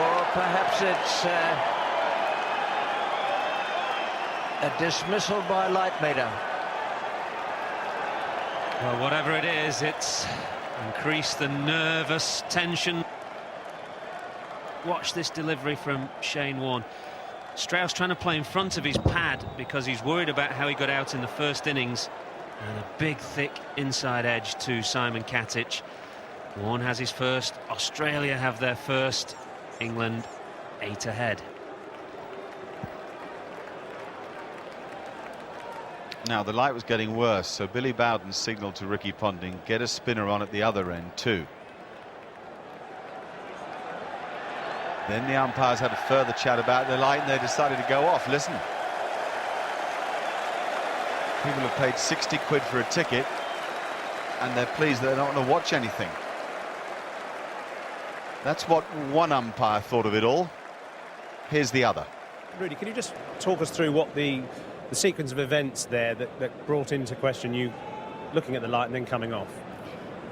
Or perhaps it's a dismissal by light meter. Well, whatever it is, it's increased the nervous tension. Watch this delivery from Shane Warne. Strauss trying to play in front of his pad because he's worried about how he got out in the first innings. And a big, thick inside edge to Simon Katich. Warne has his first. Australia have their first. England 8 ahead. Now, the light was getting worse, so Billy Bowden signalled to Ricky Ponting, get a spinner on at the other end too. Then the umpires had a further chat about the light and they decided to go off. Listen. People have paid 60 quid for a ticket and they're pleased that they don't want to watch anything. That's what one umpire thought of it all. Here's the other. Rudy, can you just talk us through what the sequence of events there that brought into question you looking at the light and then coming off?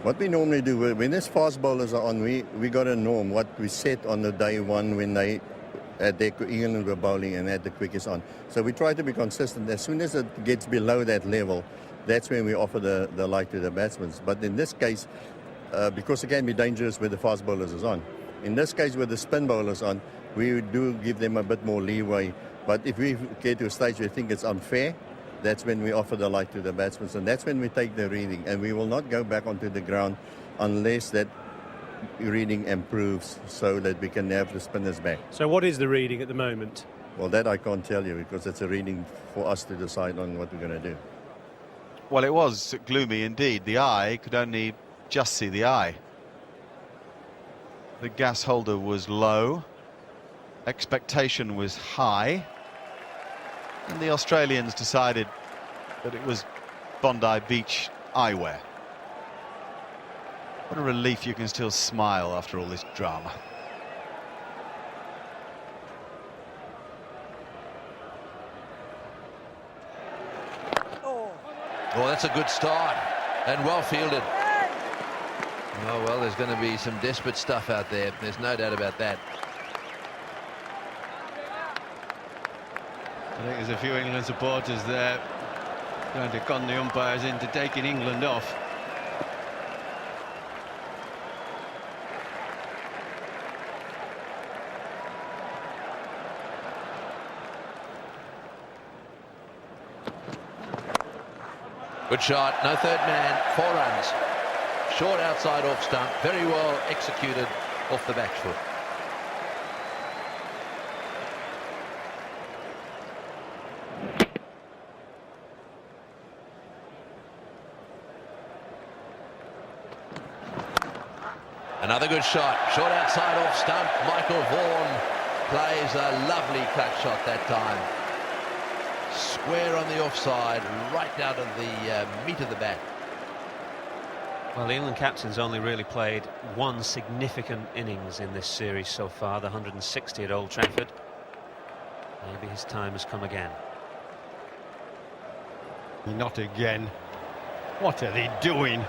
What we normally do, when these fast bowlers are on, we got a norm, what we set on the day one when they at their England were bowling and had the quickest on. So we try to be consistent. As soon as it gets below that level, that's when we offer the light to the batsmen. But in this case, because it can be dangerous with the fast bowlers is on. In this case, with the spin bowlers on, we do give them a bit more leeway. But if we get to a stage where we think it's unfair, that's when we offer the light to the batsmen. And that's when we take the reading. And we will not go back onto the ground unless that reading improves so that we can have the spinners back. So what is the reading at the moment? Well, that I can't tell you because it's a reading for us to decide on what we're going to do. Well, it was gloomy indeed. The eye could only just see the eye. The gas holder was low. Expectation was high. And the Australians decided that it was Bondi Beach eyewear. What a relief you can still smile after all this drama. Oh, that's a good start and well fielded. Oh, well, there's going to be some desperate stuff out there. There's no doubt about that. I think there's a few England supporters there trying to con the umpires into taking England off. Good shot, no third man, 4 runs. Short outside off stump, very well executed off the back foot. Another good shot, short outside off stump. Michael Vaughan plays a lovely cut shot that time. Square on the offside, right down to the meat of the bat. Well, the England captain's only really played one significant innings in this series so far, the 160 at Old Trafford. Maybe his time has come again. Not again. What are they doing?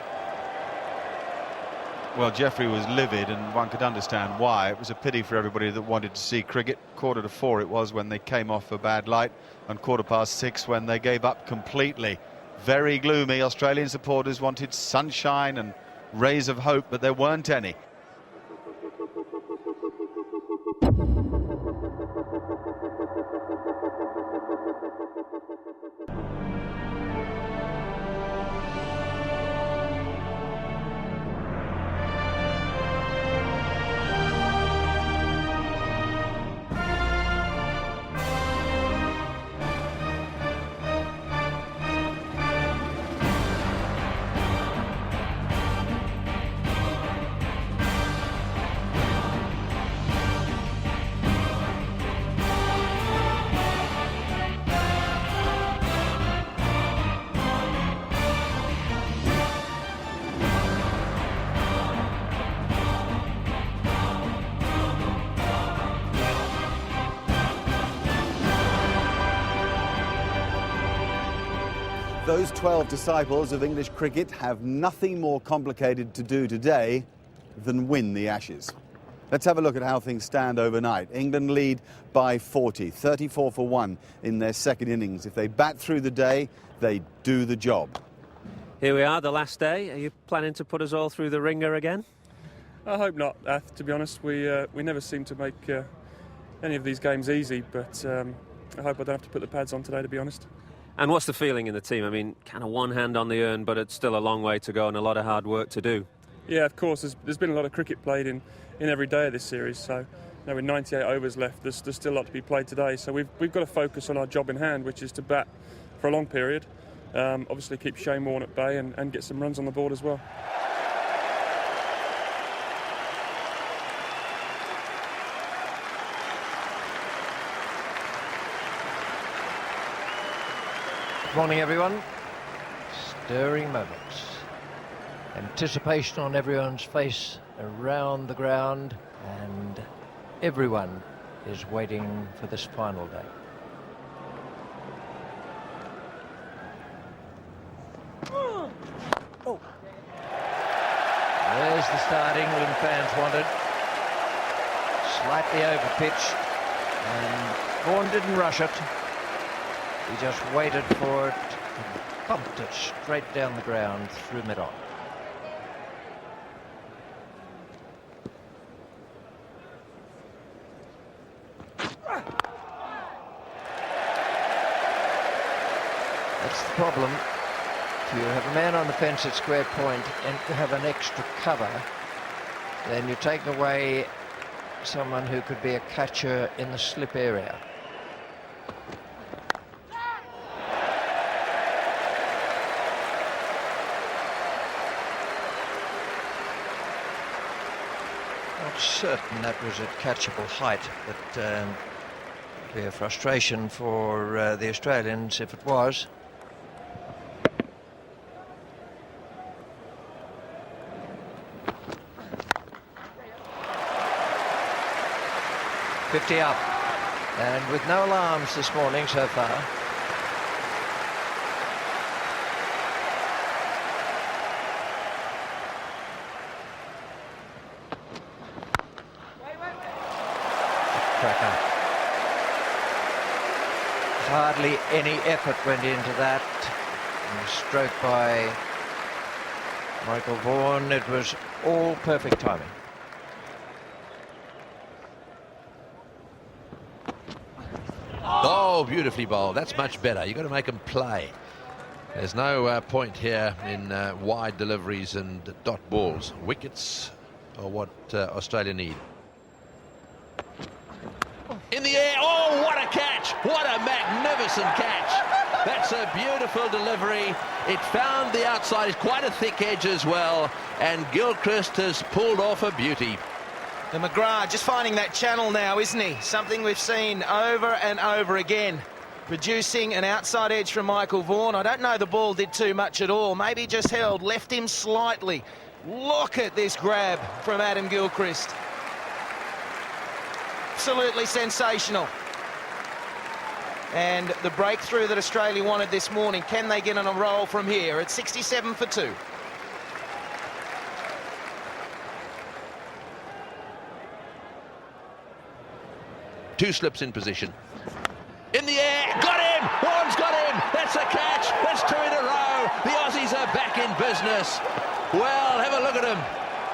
Well, Jeffrey was livid and one could understand why. It was a pity for everybody that wanted to see cricket. 4:45 it was when they came off a bad light, and 6:15 when they gave up completely. Very gloomy. Australian supporters wanted sunshine and rays of hope, but there weren't any. Those 12 disciples of English cricket have nothing more complicated to do today than win the Ashes. Let's have a look at how things stand overnight. England lead by 40, 34 for 1 in their second innings. If they bat through the day, they do the job. Here we are, the last day. Are you planning to put us all through the ringer again? I hope not, to be honest. We never seem to make any of these games easy, but I hope I don't have to put the pads on today, to be honest. And what's the feeling in the team? I mean, kind of one hand on the urn, but it's still a long way to go and a lot of hard work to do. Yeah, of course. There's been a lot of cricket played in every day of this series, so with 98 overs left, there's still a lot to be played today. So we've got to focus on our job in hand, which is to bat for a long period. Obviously keep Shane Warne at bay and get some runs on the board as well. Good morning, everyone. Stirring moments. Anticipation on everyone's face around the ground, and everyone is waiting for this final day. Oh. There's the start England fans wanted. Slightly over pitch, and Vaughan didn't rush it. He just waited for it and pumped it straight down the ground through mid-on. That's the problem. If you have a man on the fence at square point and you have an extra cover, then you take away someone who could be a catcher in the slip area. Not certain that was at catchable height, but it'd be a frustration for the Australians if it was. $50 up, and with no alarms this morning so far. Cracker. Hardly any effort went into that. And a stroke by Michael Vaughan. It was all perfect timing. Oh, beautifully bowled. That's much better. You've got to make them play. There's no point here in wide deliveries and dot balls. Wickets are what Australia need. In the air. Oh, what a catch. What a magnificent catch. That's a beautiful delivery. It found the outside. It's quite a thick edge as well. And Gilchrist has pulled off a beauty. And McGrath just finding that channel now, isn't he? Something we've seen over and over again. Producing an outside edge from Michael Vaughan. I don't know the ball did too much at all. Maybe just held, left him slightly. Look at this grab from Adam Gilchrist. Absolutely sensational. And the breakthrough that Australia wanted this morning, can they get on a roll from here at 67 for 2? Two slips in position. In the air, got him! Warne's got him! That's a catch! That's 2 in a row! The Aussies are back in business. Well, have a look at him.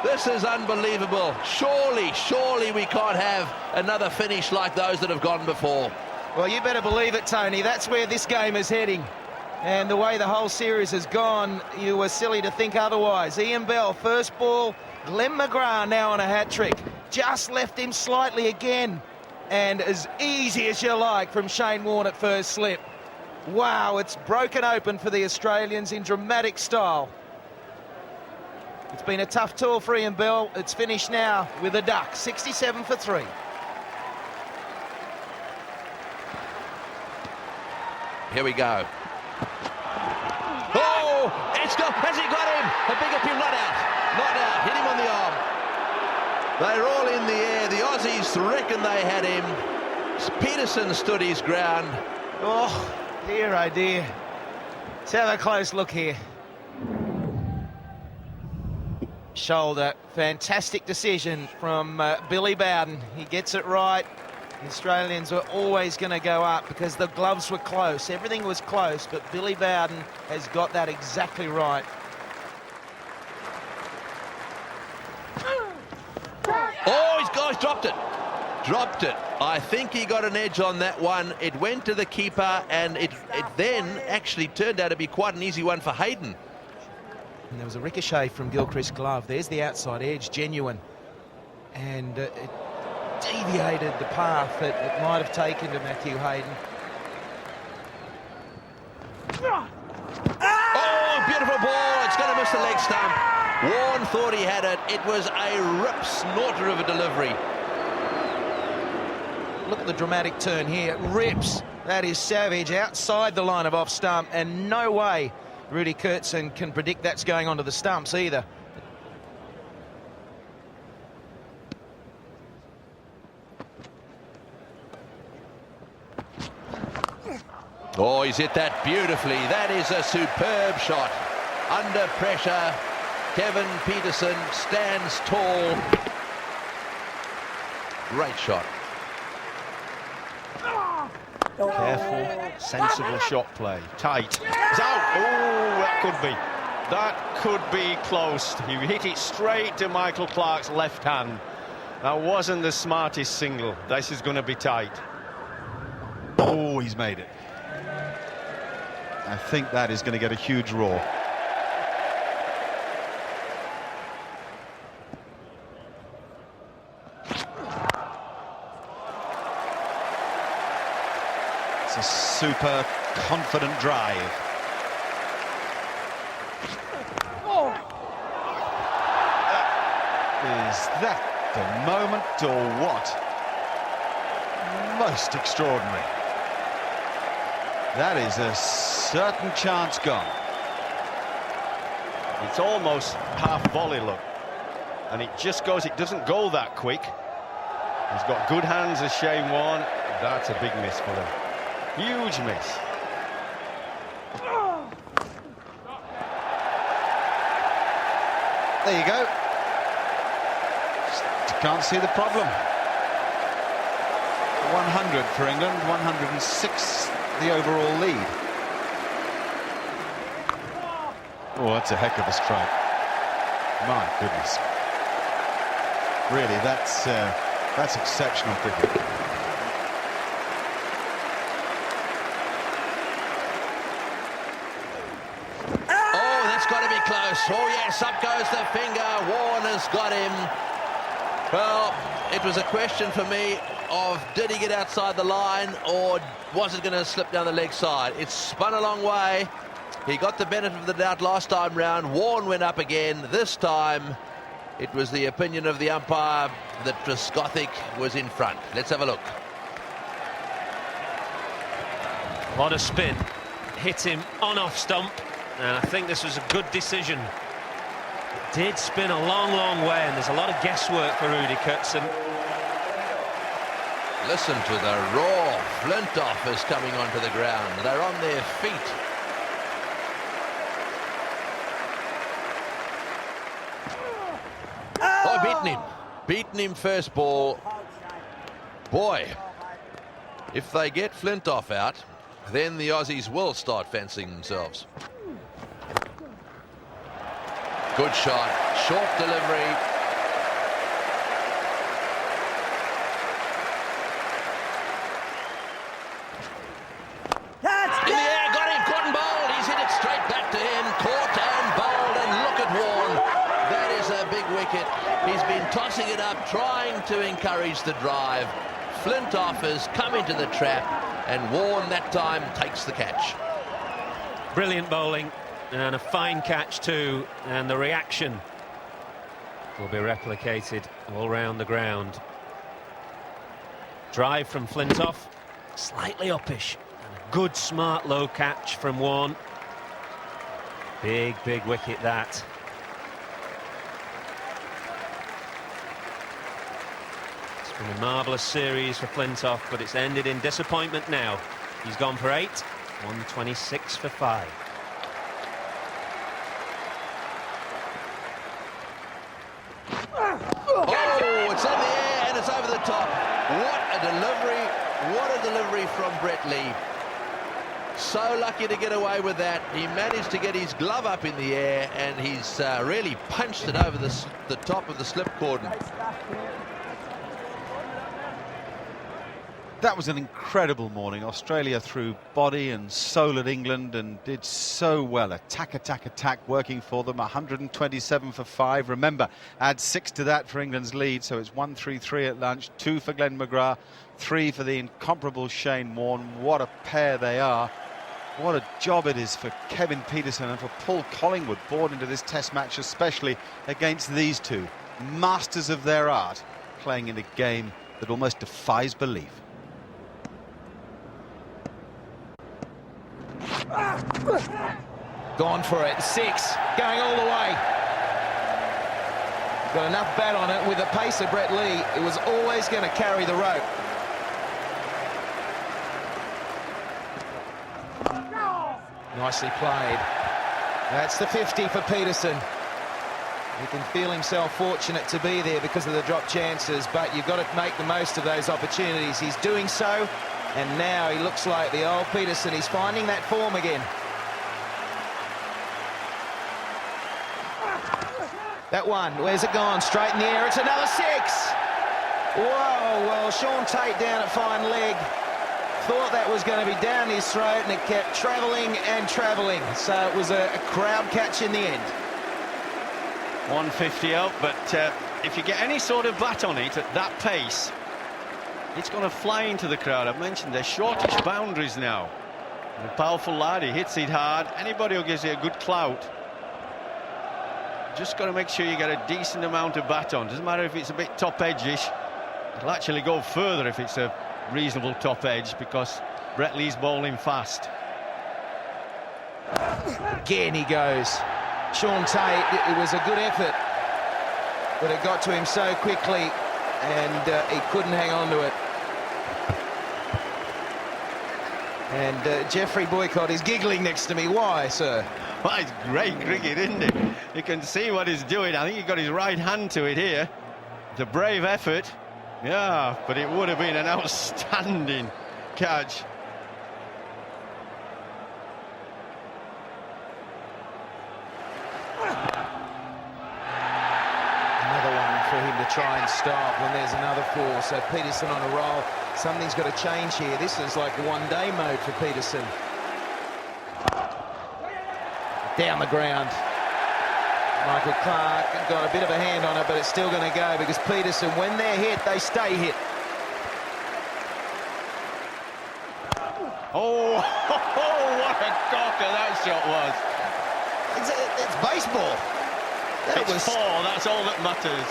This is unbelievable. Surely we can't have another finish like those that have gone before. Well, you better believe it, Tony. That's where this game is heading. And the way the whole series has gone, you were silly to think otherwise. Ian Bell, first ball. Glenn McGrath now on a hat-trick. Just left him slightly again. And as easy as you like from Shane Warne at first slip. Wow, it's broken open for the Australians in dramatic style. It's been a tough tour for Ian Bell. It's finished now with a duck, 67 for 3. Here we go. Oh, it's got, has he got him? A big appeal, not out, hit him on the arm. They're all in the air. The Aussies reckon they had him. Pietersen stood his ground. Oh, dear, oh dear. Let's have a close look here. Shoulder, fantastic decision from Billy Bowden. He gets it right. The Australians were always going to go up because the gloves were close. Everything was close, but Billy Bowden has got that exactly right. Oh, he's dropped it. Dropped it. I think he got an edge on that one. It went to the keeper, and it then actually turned out to be quite an easy one for Hayden. And there was a ricochet from Gilchrist's glove. There's the outside edge, genuine. And it deviated the path that it might have taken to Matthew Hayden. Oh, beautiful ball. It's going to miss the leg stump. Warne thought he had it. It was a rip snorter of a delivery. Look at the dramatic turn here. Rips. That is savage. Outside the line of off stump, and no way Rudy Kurtzen can predict that's going onto the stumps either. Oh, he's hit that beautifully. That is a superb shot. Under pressure, Kevin Pietersen stands tall. Great shot. Careful, sensible shot play. Tait. It's out. Oh, that could be close. He hit it straight to Michael Clarke's left hand. That wasn't the smartest single. This is going to be tight. Oh, he's made it. I think that is going to get a huge roar. It's a super confident drive. Is that the moment or what? Most extraordinary. That is a certain chance gone. It's almost half volley, look. And it just goes, it doesn't go that quick. He's got good hands as Shane Warne. That's a big miss for them. Huge miss. There you go. Just can't see the problem. 100 for England, 106 the overall lead. Oh, that's a heck of a strike. My goodness. Really, that's exceptional cricket. Oh, that's got to be close. Oh, yes, up goes the finger. Warne has got him. Well, it was a question for me of did he get outside the line or was it going to slip down the leg side? It spun a long way. He got the benefit of the doubt last time round. Warne went up again. This time it was the opinion of the umpire that Trescothick was in front. Let's have a look. A lot of spin. Hit him on off stump. And I think this was a good decision. It did spin a long, long way, and there's a lot of guesswork for Rudy Kurtzen. Listen to the roar. Flintoff is coming onto the ground. They're on their feet. Oh, beaten him first ball. Boy, if they get Flintoff out, then the Aussies will start fancying themselves. Good shot, short delivery. In the air, got him, caught and bowled. He's hit it straight back to him, caught and bowled, and look at Warne. That is a big wicket. He's been tossing it up, trying to encourage the drive. Flintoff has come into the trap, and Warne that time takes the catch. Brilliant bowling and a fine catch too, and the reaction will be replicated all round the ground. Drive from Flintoff, slightly uppish, and a good smart low catch from Warne. Big wicket that. It's been a marvellous series for Flintoff, but it's ended in disappointment now. He's gone for 8, 126 for 5. top. What a delivery. What a delivery from Brett Lee. So lucky to get away with that. He managed to get his glove up in the air, and he's really punched it over the top of the slip cordon. That was an incredible morning. Australia threw body and soul at England and did so well. Attack, attack, attack working for them. 127 for 5. Remember, add 6 to that for England's lead, so it's 1-3-3 at lunch. 2 for Glenn McGrath, 3 for the incomparable Shane Warne. What a pair they are. What a job it is for Kevin Pietersen and for Paul Collingwood, born into this Test match, especially against these two. Masters of their art, playing in a game that almost defies belief. Gone for it. 6, going all the way. Got enough bat on it with the pace of Brett Lee. It was always going to carry the rope. Nicely played. That's the 50 for Pietersen. He can feel himself fortunate to be there because of the drop chances, but you've got to make the most of those opportunities. He's doing so, and now he looks like the old Pietersen. He's finding that form again. That one, where's it gone? Straight in the air, it's another 6! Whoa, well, Sean Tait down at fine leg. Thought that was going to be down his throat, and it kept travelling and travelling. So it was a crowd catch in the end. 150 out, but if you get any sort of bat on it at that pace, it's going to fly into the crowd. I've mentioned they're shortish boundaries now. And a powerful lad, he hits it hard. Anybody who gives you a good clout, just got to make sure you get a decent amount of bat on. Doesn't matter if it's a bit top edge-ish. It'll actually go further if it's a reasonable top edge, because Brett Lee's bowling fast. Again he goes. Sean Tait, it was a good effort, but it got to him so quickly, and he couldn't hang on to it. And Jeffrey Boycott is giggling next to me. Why, sir? Well, it's great cricket, isn't it? You can see what he's doing. I think he got his right hand to it here. The brave effort. Yeah, but it would have been an outstanding catch. Another one for him to try and stop when there's another 4. So Pietersen on a roll. Something's got to change here. This is like one-day mode for Pietersen. Down the ground. Michael Clarke got a bit of a hand on it, but it's still going to go because Pietersen, when they're hit, they stay hit. Oh, what a corker that shot was. It's baseball. It's 4, that's all that matters.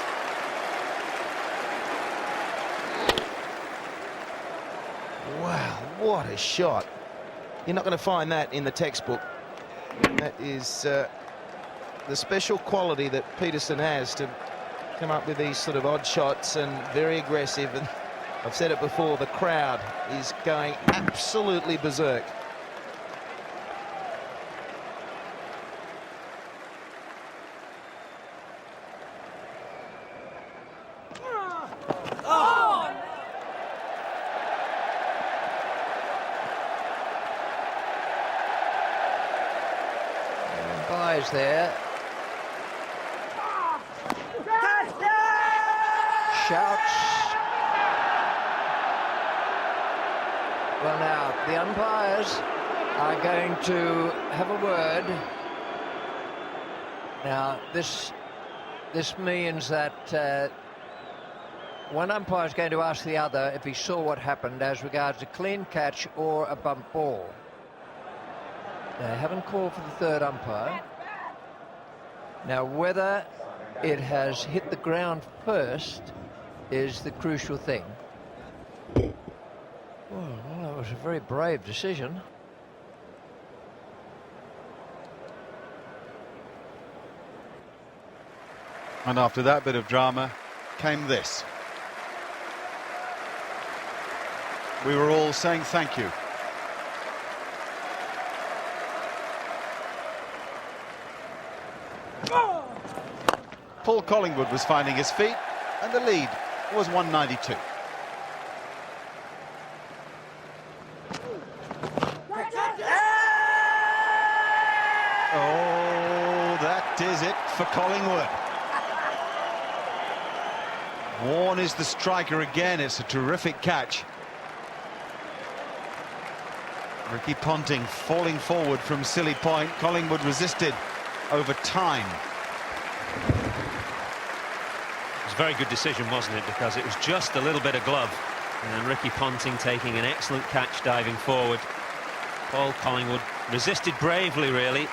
Wow, what a shot. You're not going to find that in the textbook. That is the special quality that Pietersen has to come up with these sort of odd shots, and very aggressive. And I've said it before, the crowd is going absolutely berserk. Buys there. Shouts. Well, now the umpires are going to have a word. Now this means that one umpire is going to ask the other if he saw what happened as regards a clean catch or a bump ball. They haven't called for the third umpire. Now, whether it has hit the ground first is the crucial thing. Well, that was a very brave decision. And after that bit of drama came this. We were all saying thank you. Paul Collingwood was finding his feet, and the lead was 192. Collingwood. Warne is the striker again. It's a terrific catch. Ricky Ponting falling forward from silly point. Collingwood resisted over time. It was a very good decision, wasn't it? Because it was just a little bit of glove. And Ricky Ponting taking an excellent catch, diving forward. Paul Collingwood resisted bravely, really.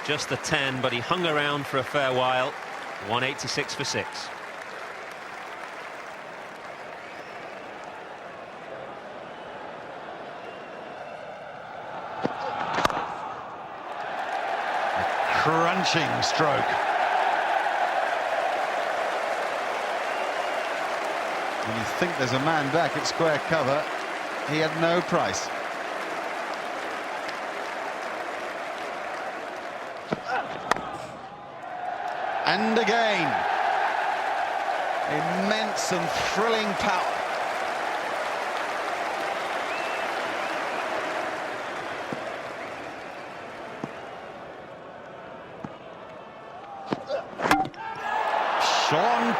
Just the 10, but he hung around for a fair while. 186 for 6. Crunching stroke. When you think there's a man back at square cover, he had no price. And again, immense and thrilling power.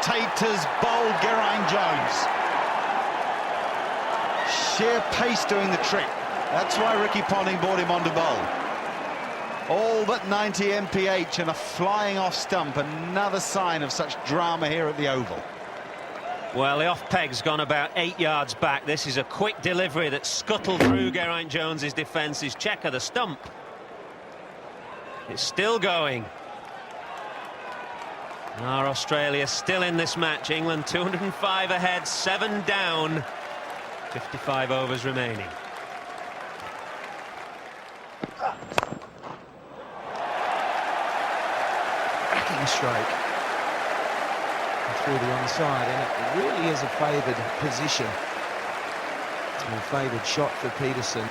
Tait has bowled Geraint Jones. Sheer pace doing the trick. That's why Ricky Ponting brought him on to bowl. All but 90 mph and a flying off stump. Another sign of such drama here at the Oval. Well, the off-peg's gone about 8 yards back. This is a quick delivery that scuttled through Geraint Jones's defence. His check of the stump. It's still going. Our Australia still in this match. England 205 ahead, 7 down. 55 overs remaining. Cracking strike. Through the onside, and it really is a favoured position. A favoured shot for Pietersen.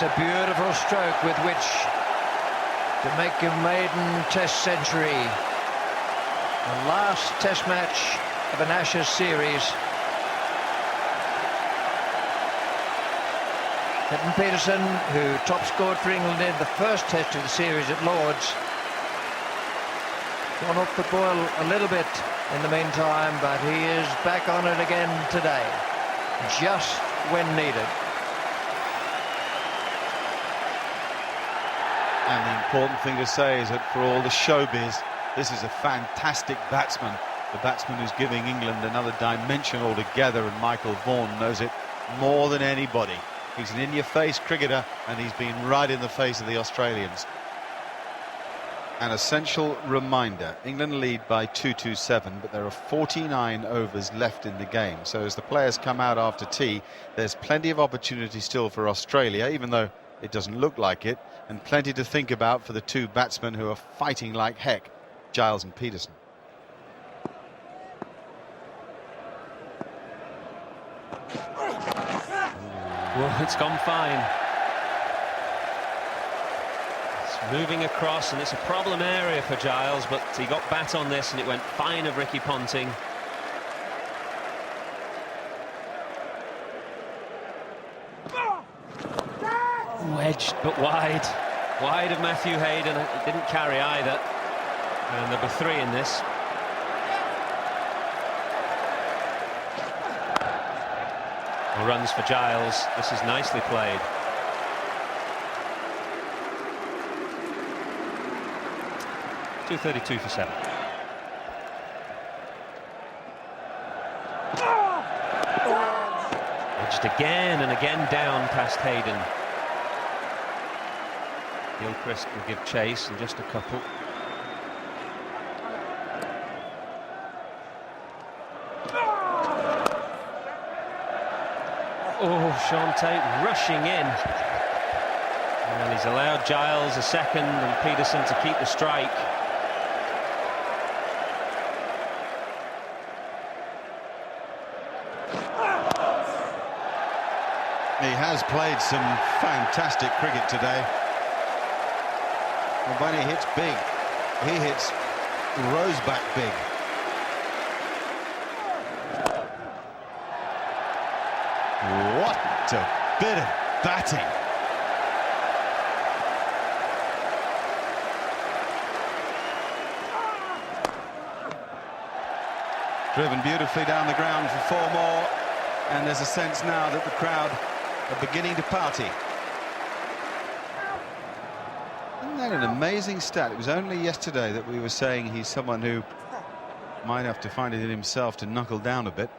A beautiful stroke with which to make a maiden Test century. The last Test match of an Ashes series. Kevin Pietersen, who top scored for England in the first Test of the series at Lord's, gone off the boil a little bit in the meantime, but he is back on it again today, just when needed. And the important thing to say is that for all the showbiz, this is a fantastic batsman. The batsman who's giving England another dimension altogether, and Michael Vaughan knows it more than anybody. He's an in-your-face cricketer, and he's been right in the face of the Australians. An essential reminder, England lead by 227, but there are 49 overs left in the game. So as the players come out after tea, there's plenty of opportunity still for Australia, even though it doesn't look like it, and plenty to think about for the two batsmen who are fighting like heck, Giles and Pietersen. Well, it's gone fine. It's moving across, and it's a problem area for Giles, but he got bat on this, and it went fine of Ricky Ponting. Wedged, but wide. Wide of Matthew Hayden. It didn't carry either. And there'll be 3 in this. Well, runs for Giles. This is nicely played. .232 for 7. Wedged again and again down past Hayden. Gilchrist will give chase in just a couple. Oh, Tait rushing in. And he's allowed Giles a second and Pietersen to keep the strike. He has played some fantastic cricket today. And when he hits big, he hits Roseback big. What a bit of batting. Driven beautifully down the ground for 4 more, and there's a sense now that the crowd are beginning to party. Isn't that an amazing stat? It was only yesterday that we were saying he's someone who might have to find it in himself to knuckle down a bit.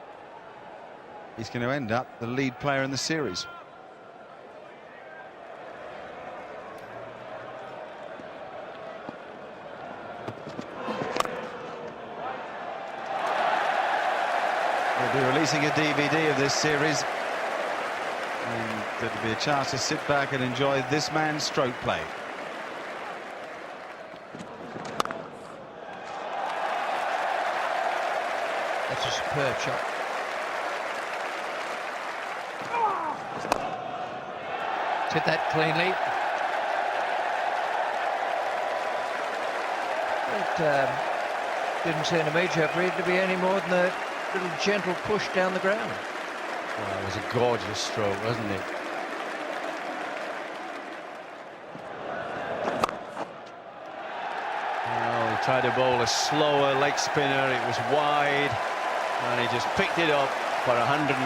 He's going to end up the lead player in the series. We'll be releasing a DVD of this series, and there'll be a chance to sit back and enjoy this man's stroke play. That's a superb shot. Hit that cleanly. It didn't seem to me, Jeffrey, to be any more than a little gentle push down the ground. Well, it was a gorgeous stroke, wasn't it? Oh, he tried to bowl a slower leg spinner. It was wide, and he just picked it up for 150.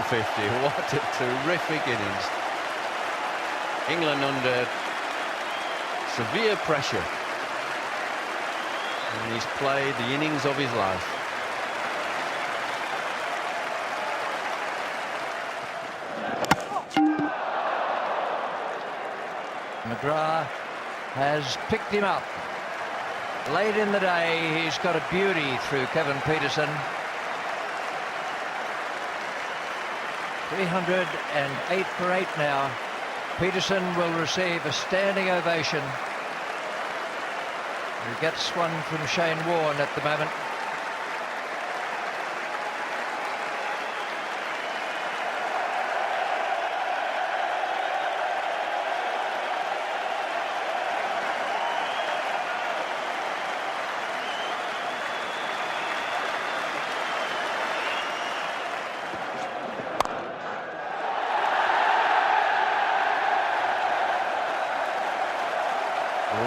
What a terrific innings. England under severe pressure, and he's played the innings of his life. McGrath has picked him up. Late in the day, he's got a beauty through Kevin Pietersen. 308 for 8 now. Pietersen will receive a standing ovation. He gets one from Shane Warne at the moment.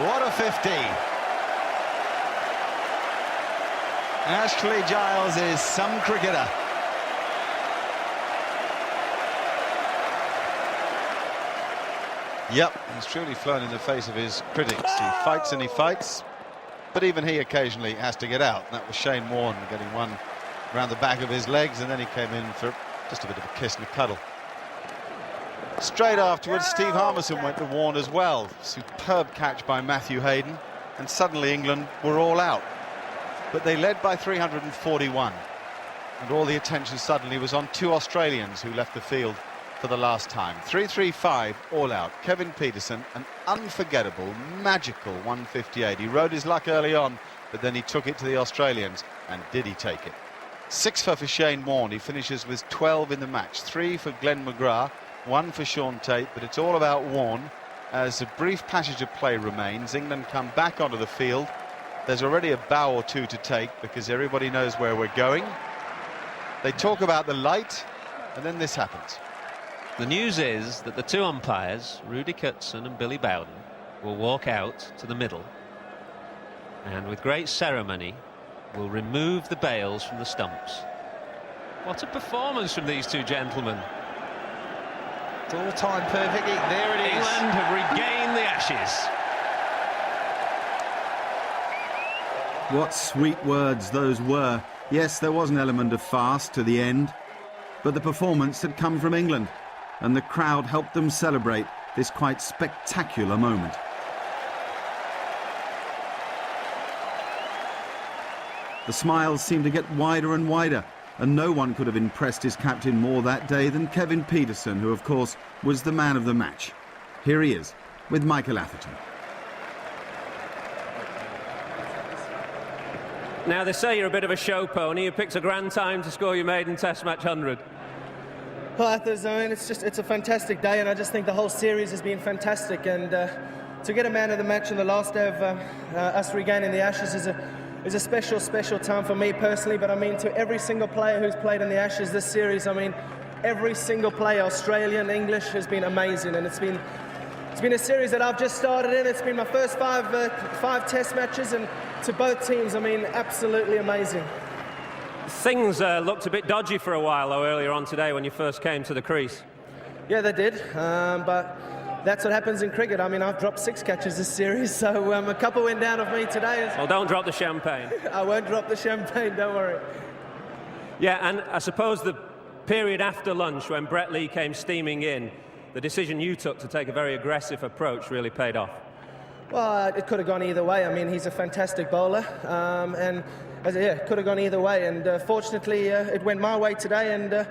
What a 50. Ashley Giles is some cricketer. Yep, he's truly flown in the face of his critics. He fights and he fights, but even he occasionally has to get out. That was Shane Warne getting one around the back of his legs, and then he came in for just a bit of a kiss and a cuddle. Straight afterwards, Steve Harmison went to Warne as well. Superb catch by Matthew Hayden, and suddenly England were all out. But they led by 341, and all the attention suddenly was on 2 Australians who left the field for the last time. 335 all out. Kevin Pietersen, an unforgettable, magical 158. He rode his luck early on, but then he took it to the Australians, and did he take it? 6 for Shane Warne. He finishes with 12 in the match. 3 for Glenn McGrath, 1 for Tait, but it's all about Warne. As a brief passage of play remains, England come back onto the field. There's already a bow or two to take because everybody knows where we're going. They talk about the light, and then this happens. The news is that the 2 umpires, Rudy Cutzon and Billy Bowden, will walk out to the middle and with great ceremony will remove the bails from the stumps. What a performance from these 2 gentlemen. It's all timed perfectly. There it is. England have regained the Ashes. What sweet words those were. Yes, there was an element of farce to the end, but the performance had come from England, and the crowd helped them celebrate this quite spectacular moment. The smiles seemed to get wider and wider, and no one could have impressed his captain more that day than Kevin Pietersen, who of course was the man of the match. Here he is with Michael Atherton. Now, they say you're a bit of a show pony. You picked a grand time to score your maiden Test match 100. Well, Athers, I mean, it's a fantastic day, and I just think the whole series has been fantastic. And to get a man of the match on the last day of us regaining the Ashes is a special time for me personally. But I mean, to every single player who's played in the Ashes this series, I mean, every single player, Australian, English, has been amazing, and it's been a series that I've just started in. It's been my first five test matches, and to both teams, I mean, absolutely amazing. Things looked a bit dodgy for a while, though, earlier on today when you first came to the crease. Yeah, they did, but that's what happens in cricket. I mean, I've dropped 6 catches this series, so a couple went down of me today. Well, don't drop the champagne. I won't drop the champagne, don't worry. Yeah, and I suppose the period after lunch when Brett Lee came steaming in, the decision you took to take a very aggressive approach really paid off. Well, it could have gone either way. I mean, he's a fantastic bowler, and it could have gone either way. And fortunately, it went my way today, and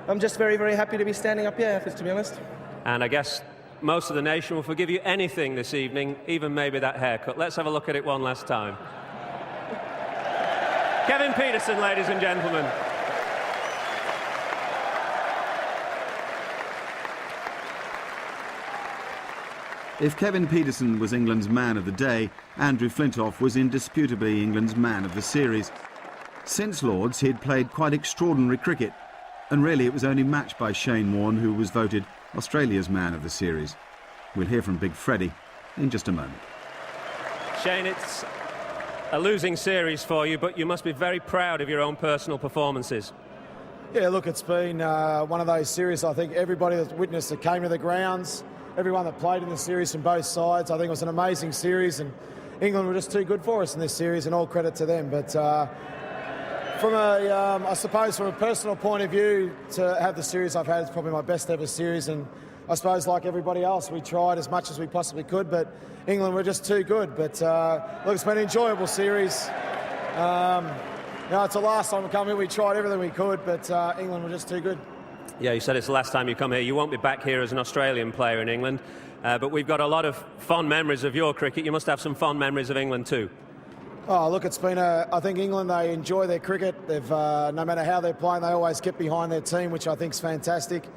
I'm just very, very happy to be standing up here, to be honest. And I guess most of the nation will forgive you anything this evening, even maybe that haircut. Let's have a look at it one last time. Kevin Pietersen, ladies and gentlemen. If Kevin Pietersen was England's man of the day, Andrew Flintoff was indisputably England's man of the series. Since Lord's, he'd played quite extraordinary cricket, and really it was only matched by Shane Warne, who was voted Australia's man of the series. We'll hear from Big Freddie in just a moment. Shane, it's a losing series for you, but you must be very proud of your own personal performances. Yeah, look, it's been one of those series. I think everybody that's witnessed that came to the grounds, everyone that played in the series from both sides, I think it was an amazing series, and England were just too good for us in this series, and all credit to them. But from I suppose from a personal point of view, to have the series I've had is probably my best ever series, and I suppose like everybody else, we tried as much as we possibly could, but England were just too good. But look, it's been an enjoyable series. It's the last time we come here. We tried everything we could, but England were just too good. Yeah, you said it's the last time you come here. You won't be back here as an Australian player in England, but we've got a lot of fond memories of your cricket. You must have some fond memories of England too. Oh, look, it's been I think England, they enjoy their cricket. They've no matter how they're playing, they always get behind their team, which I think is fantastic.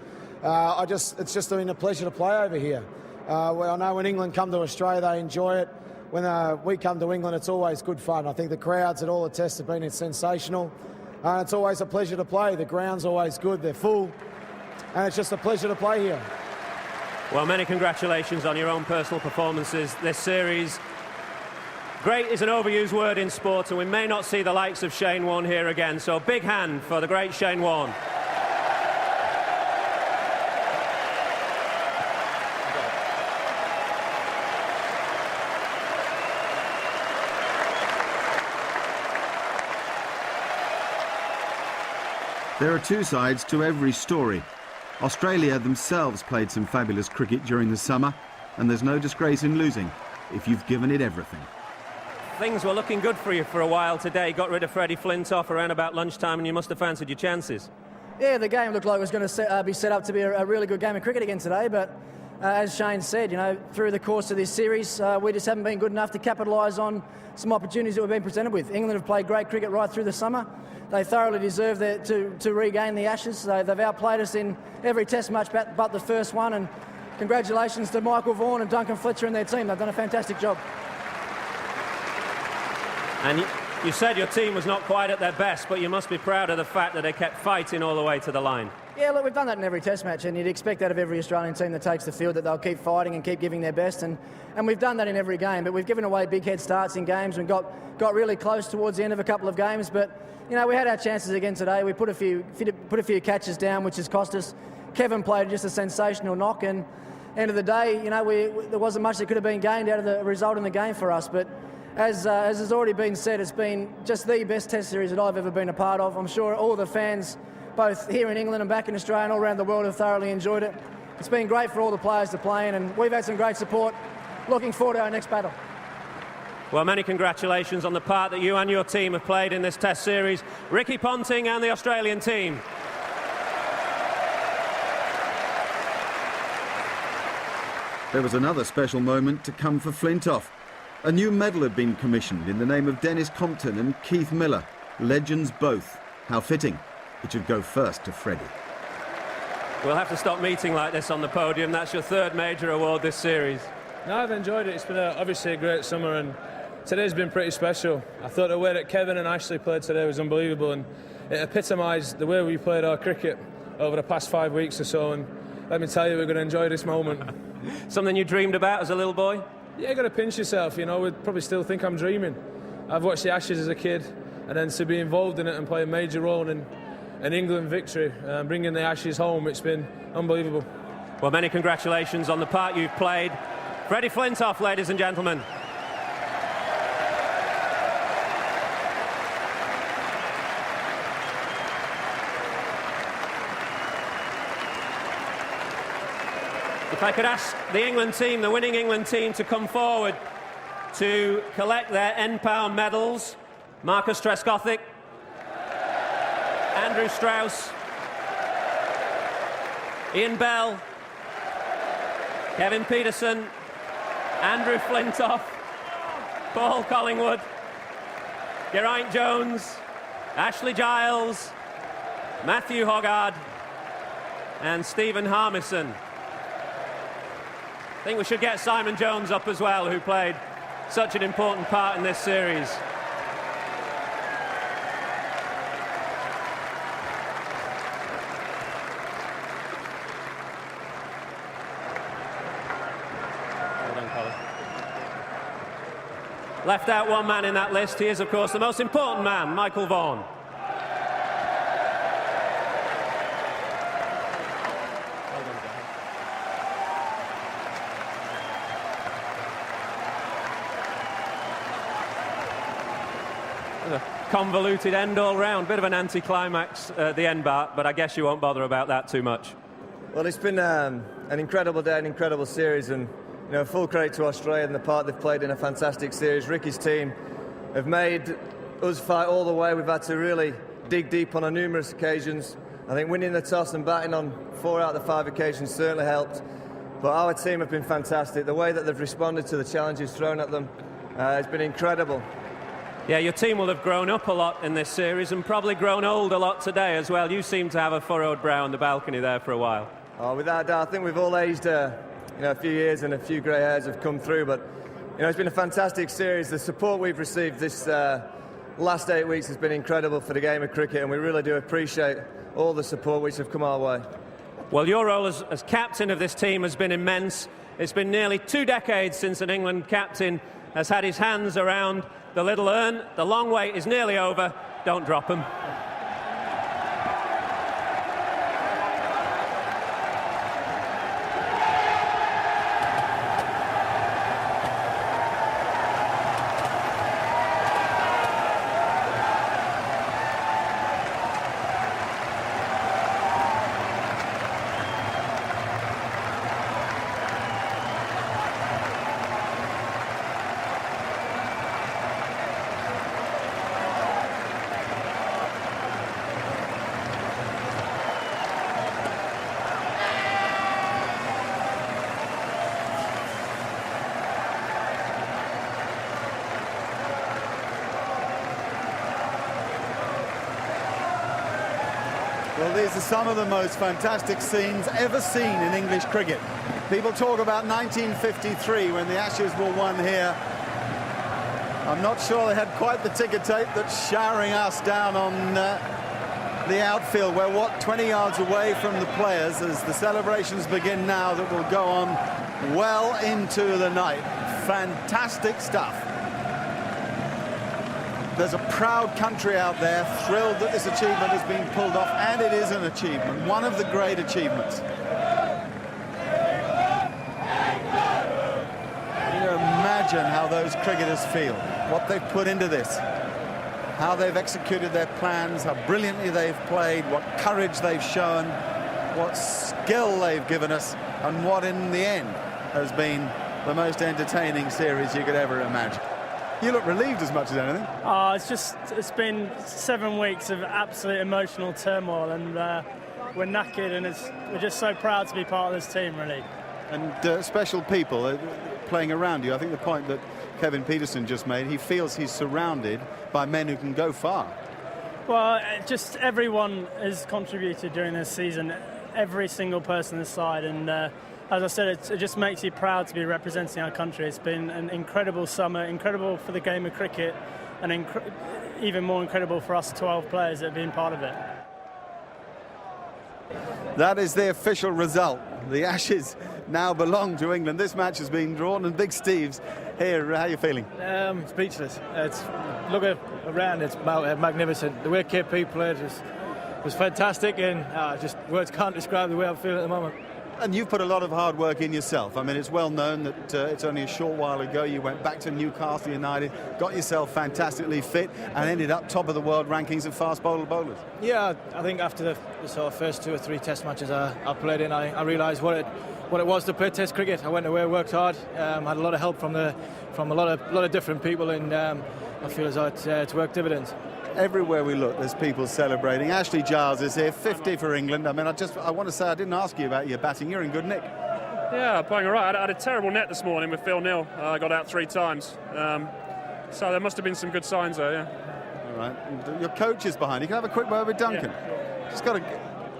It's just been a pleasure to play over here. I know when England come to Australia, they enjoy it. When we come to England, it's always good fun. I think the crowds at all the tests have been sensational. It's always a pleasure to play. The ground's always good. They're full. And it's just a pleasure to play here. Well, many congratulations on your own personal performances this series. Great is an overused word in sport, and we may not see the likes of Shane Warne here again. So big hand for the great Shane Warne. There are two sides to every story. Australia themselves played some fabulous cricket during the summer, and there's no disgrace in losing if you've given it everything. Things were looking good for you for a while today. Got rid of Freddie Flintoff around about lunchtime, and you must have fancied your chances. Yeah, the game looked like it was going to be set up to be a really good game of cricket again today, but as Shane said, through the course of this series, we just haven't been good enough to capitalise on some opportunities that we've been presented with. England have played great cricket right through the summer. They thoroughly deserve to regain the Ashes. They've outplayed us in every test match but the first one, and congratulations to Michael Vaughan and Duncan Fletcher and their team. They've done a fantastic job. And you said your team was not quite at their best, but you must be proud of the fact that they kept fighting all the way to the line. Yeah, look, we've done that in every test match, and you'd expect that of every Australian team that takes the field, that they'll keep fighting and keep giving their best, and we've done that in every game. But we've given away big head starts in games and got really close towards the end of a couple of games. But we had our chances again today. We put a few catches down, which has cost us. Kevin played just a sensational knock, and end of the day, there wasn't much that could have been gained out of the result in the game for us. But as has already been said, it's been just the best test series that I've ever been a part of. I'm sure all the fans, both here in England and back in Australia and all around the world, have thoroughly enjoyed it. It's been great for all the players to play in, and we've had some great support. Looking forward to our next battle. Well, many congratulations on the part that you and your team have played in this test series. Ricky Ponting and the Australian team. There was another special moment to come for Flintoff. A new medal had been commissioned in the name of Dennis Compton and Keith Miller, legends both. How fitting it should go first to Freddie. We'll have to stop meeting like this on the podium. That's your third major award this series. No, I've enjoyed it. It's been obviously a great summer, and today's been pretty special. I thought the way that Kevin and Ashley played today was unbelievable, and it epitomised the way we played our cricket. over the past 5 weeks or so, and let me tell you, we're going to enjoy this moment. Something you dreamed about as a little boy? Yeah, you got to pinch yourself, you know. We'd probably still think I'm dreaming. I've watched the Ashes as a kid, and then to be involved in it and play a major role in an England victory, bringing the Ashes home, it's been unbelievable. Well, many congratulations on the part you've played. Freddie Flintoff, ladies and gentlemen. If I could ask the England team, the winning England team, to come forward to collect their end-pound medals. Marcus Trescothick, Andrew Strauss, Ian Bell, Kevin Pietersen, Andrew Flintoff, Paul Collingwood, Geraint Jones, Ashley Giles, Matthew Hoggard and Stephen Harmison. I think we should get Simon Jones up as well, who played such an important part in this series. Well done, Colin. Left out one man in that list. He is, of course, the most important man, Michael Vaughan. Convoluted end all round, bit of an anticlimax at the end, Bart, but I guess you won't bother about that too much. Well, it's been an incredible day, an incredible series, and full credit to Australia and the part they've played in a fantastic series. Ricky's team have made us fight all the way. We've had to really dig deep on numerous occasions. I think winning the toss and batting on 4 out of the 5 occasions certainly helped, but our team have been fantastic. The way that they've responded to the challenges thrown at them has been incredible. Yeah, your team will have grown up a lot in this series and probably grown old a lot today as well. You seem to have a furrowed brow on the balcony there for a while. Oh, without doubt, I think we've all aged a few years and a few grey hairs have come through, but it's been a fantastic series. The support we've received this last 8 weeks has been incredible for the game of cricket, and we really do appreciate all the support which have come our way. Well, your role as captain of this team has been immense. It's been nearly 2 decades since an England captain has had his hands around the little urn. The long wait is nearly over. Don't drop him. Well, these are some of the most fantastic scenes ever seen in English cricket. People talk about 1953 when the Ashes were won here. I'm not sure they had quite the ticker tape that's showering us down on the outfield. We're, 20 yards away from the players as the celebrations begin now that will go on well into the night. Fantastic stuff. There's a proud country out there, thrilled that this achievement has been pulled off, and it is an achievement, one of the great achievements. Can you imagine how those cricketers feel, what they've put into this, how they've executed their plans, how brilliantly they've played, what courage they've shown, what skill they've given us, and what in the end has been the most entertaining series you could ever imagine. You look relieved as much as anything. Oh, it's been 7 weeks of absolute emotional turmoil, and we're knackered, and we're just so proud to be part of this team, really. And special people playing around you. I think the point that Kevin Pietersen just made, he feels he's surrounded by men who can go far. Well, just everyone has contributed during this season, every single person on the side, and as I said, it just makes you proud to be representing our country. It's been an incredible summer, incredible for the game of cricket, and even more incredible for us 12 players that have been part of it. That is the official result. The Ashes now belong to England. This match has been drawn, and Big Steve's here. How are you feeling? Speechless. Look around, it's magnificent. The way KP played was fantastic, and just words can't describe the way I'm feeling at the moment. And you've put a lot of hard work in yourself. I mean, it's well known that it's only a short while ago you went back to Newcastle United, got yourself fantastically fit, and ended up top of the world rankings of fast bowlers. Yeah, I think after the sort of first 2 or 3 Test matches I played in, I realised what it was to play Test cricket. I went away, worked hard, had a lot of help from a lot of different people, and I feel as though it's worked dividends. Everywhere we look, there's people celebrating. Ashley Giles is here, 50 for England. I mean, I want to say I didn't ask you about your batting. You're in good nick. Yeah, playing all right. I had a terrible net this morning with Phil Neal. I got out 3 times. So there must have been some good signs there, yeah. All right. And your coach is behind. You can have a quick word with Duncan. Yeah.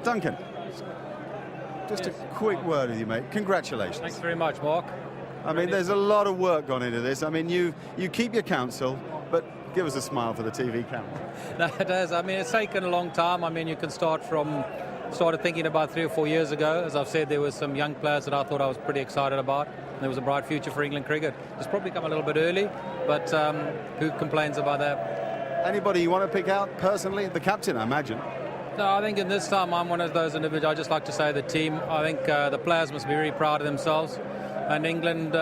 Duncan, just a quick word with you, mate. Congratulations. Thanks very much, Mark. I mean, there's a lot of work gone into this. I mean, you keep your counsel, but give us a smile for the TV camera. No, it has. I mean, it's taken a long time. I mean, you can started thinking about 3 or 4 years ago. As I've said, there were some young players that I thought I was pretty excited about. There was a bright future for England cricket. It's probably come a little bit early, but who complains about that? Anybody you want to pick out personally? The captain, I imagine. No, I think in this time I'm one of those individuals. I just like to say the team. I think the players must be very proud of themselves. And England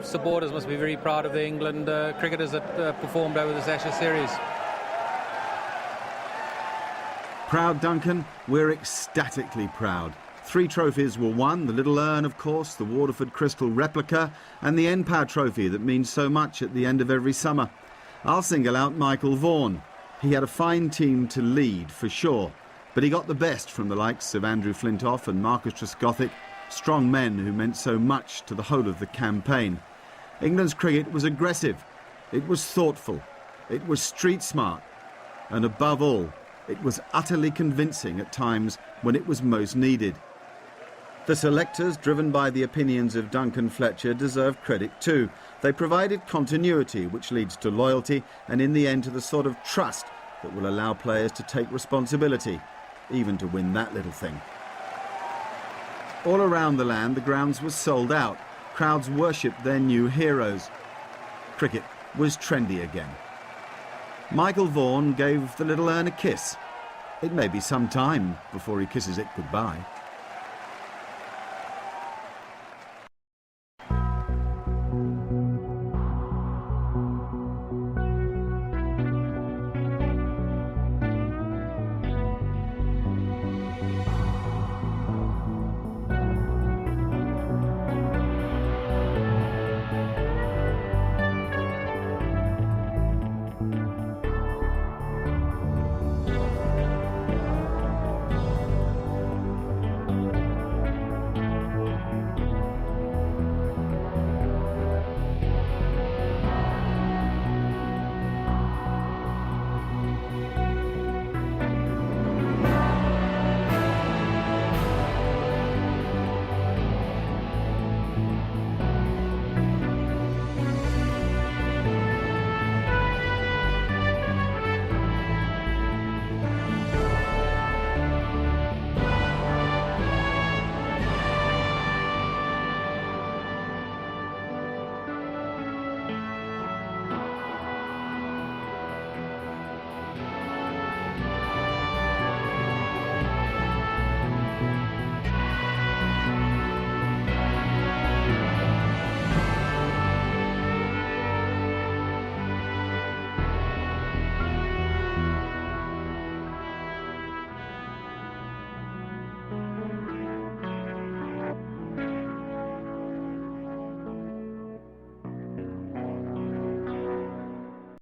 supporters must be very proud of the England cricketers that performed over this Ashes series. Proud, Duncan? We're ecstatically proud. 3 trophies were won, the Little Urn, of course, the Waterford Crystal replica, and the NPAD trophy that means so much at the end of every summer. I'll single out Michael Vaughan. He had a fine team to lead, for sure, but he got the best from the likes of Andrew Flintoff and Marcus Trescothick, strong men who meant so much to the whole of the campaign. England's cricket was aggressive, it was thoughtful, it was street smart, and above all, it was utterly convincing at times when it was most needed. The selectors, driven by the opinions of Duncan Fletcher, deserve credit too. They provided continuity, which leads to loyalty, and in the end to the sort of trust that will allow players to take responsibility, even to win that little thing. All around the land, the grounds were sold out. Crowds worshipped their new heroes. Cricket was trendy again. Michael Vaughan gave the Little Urn a kiss. It may be some time before he kisses it goodbye.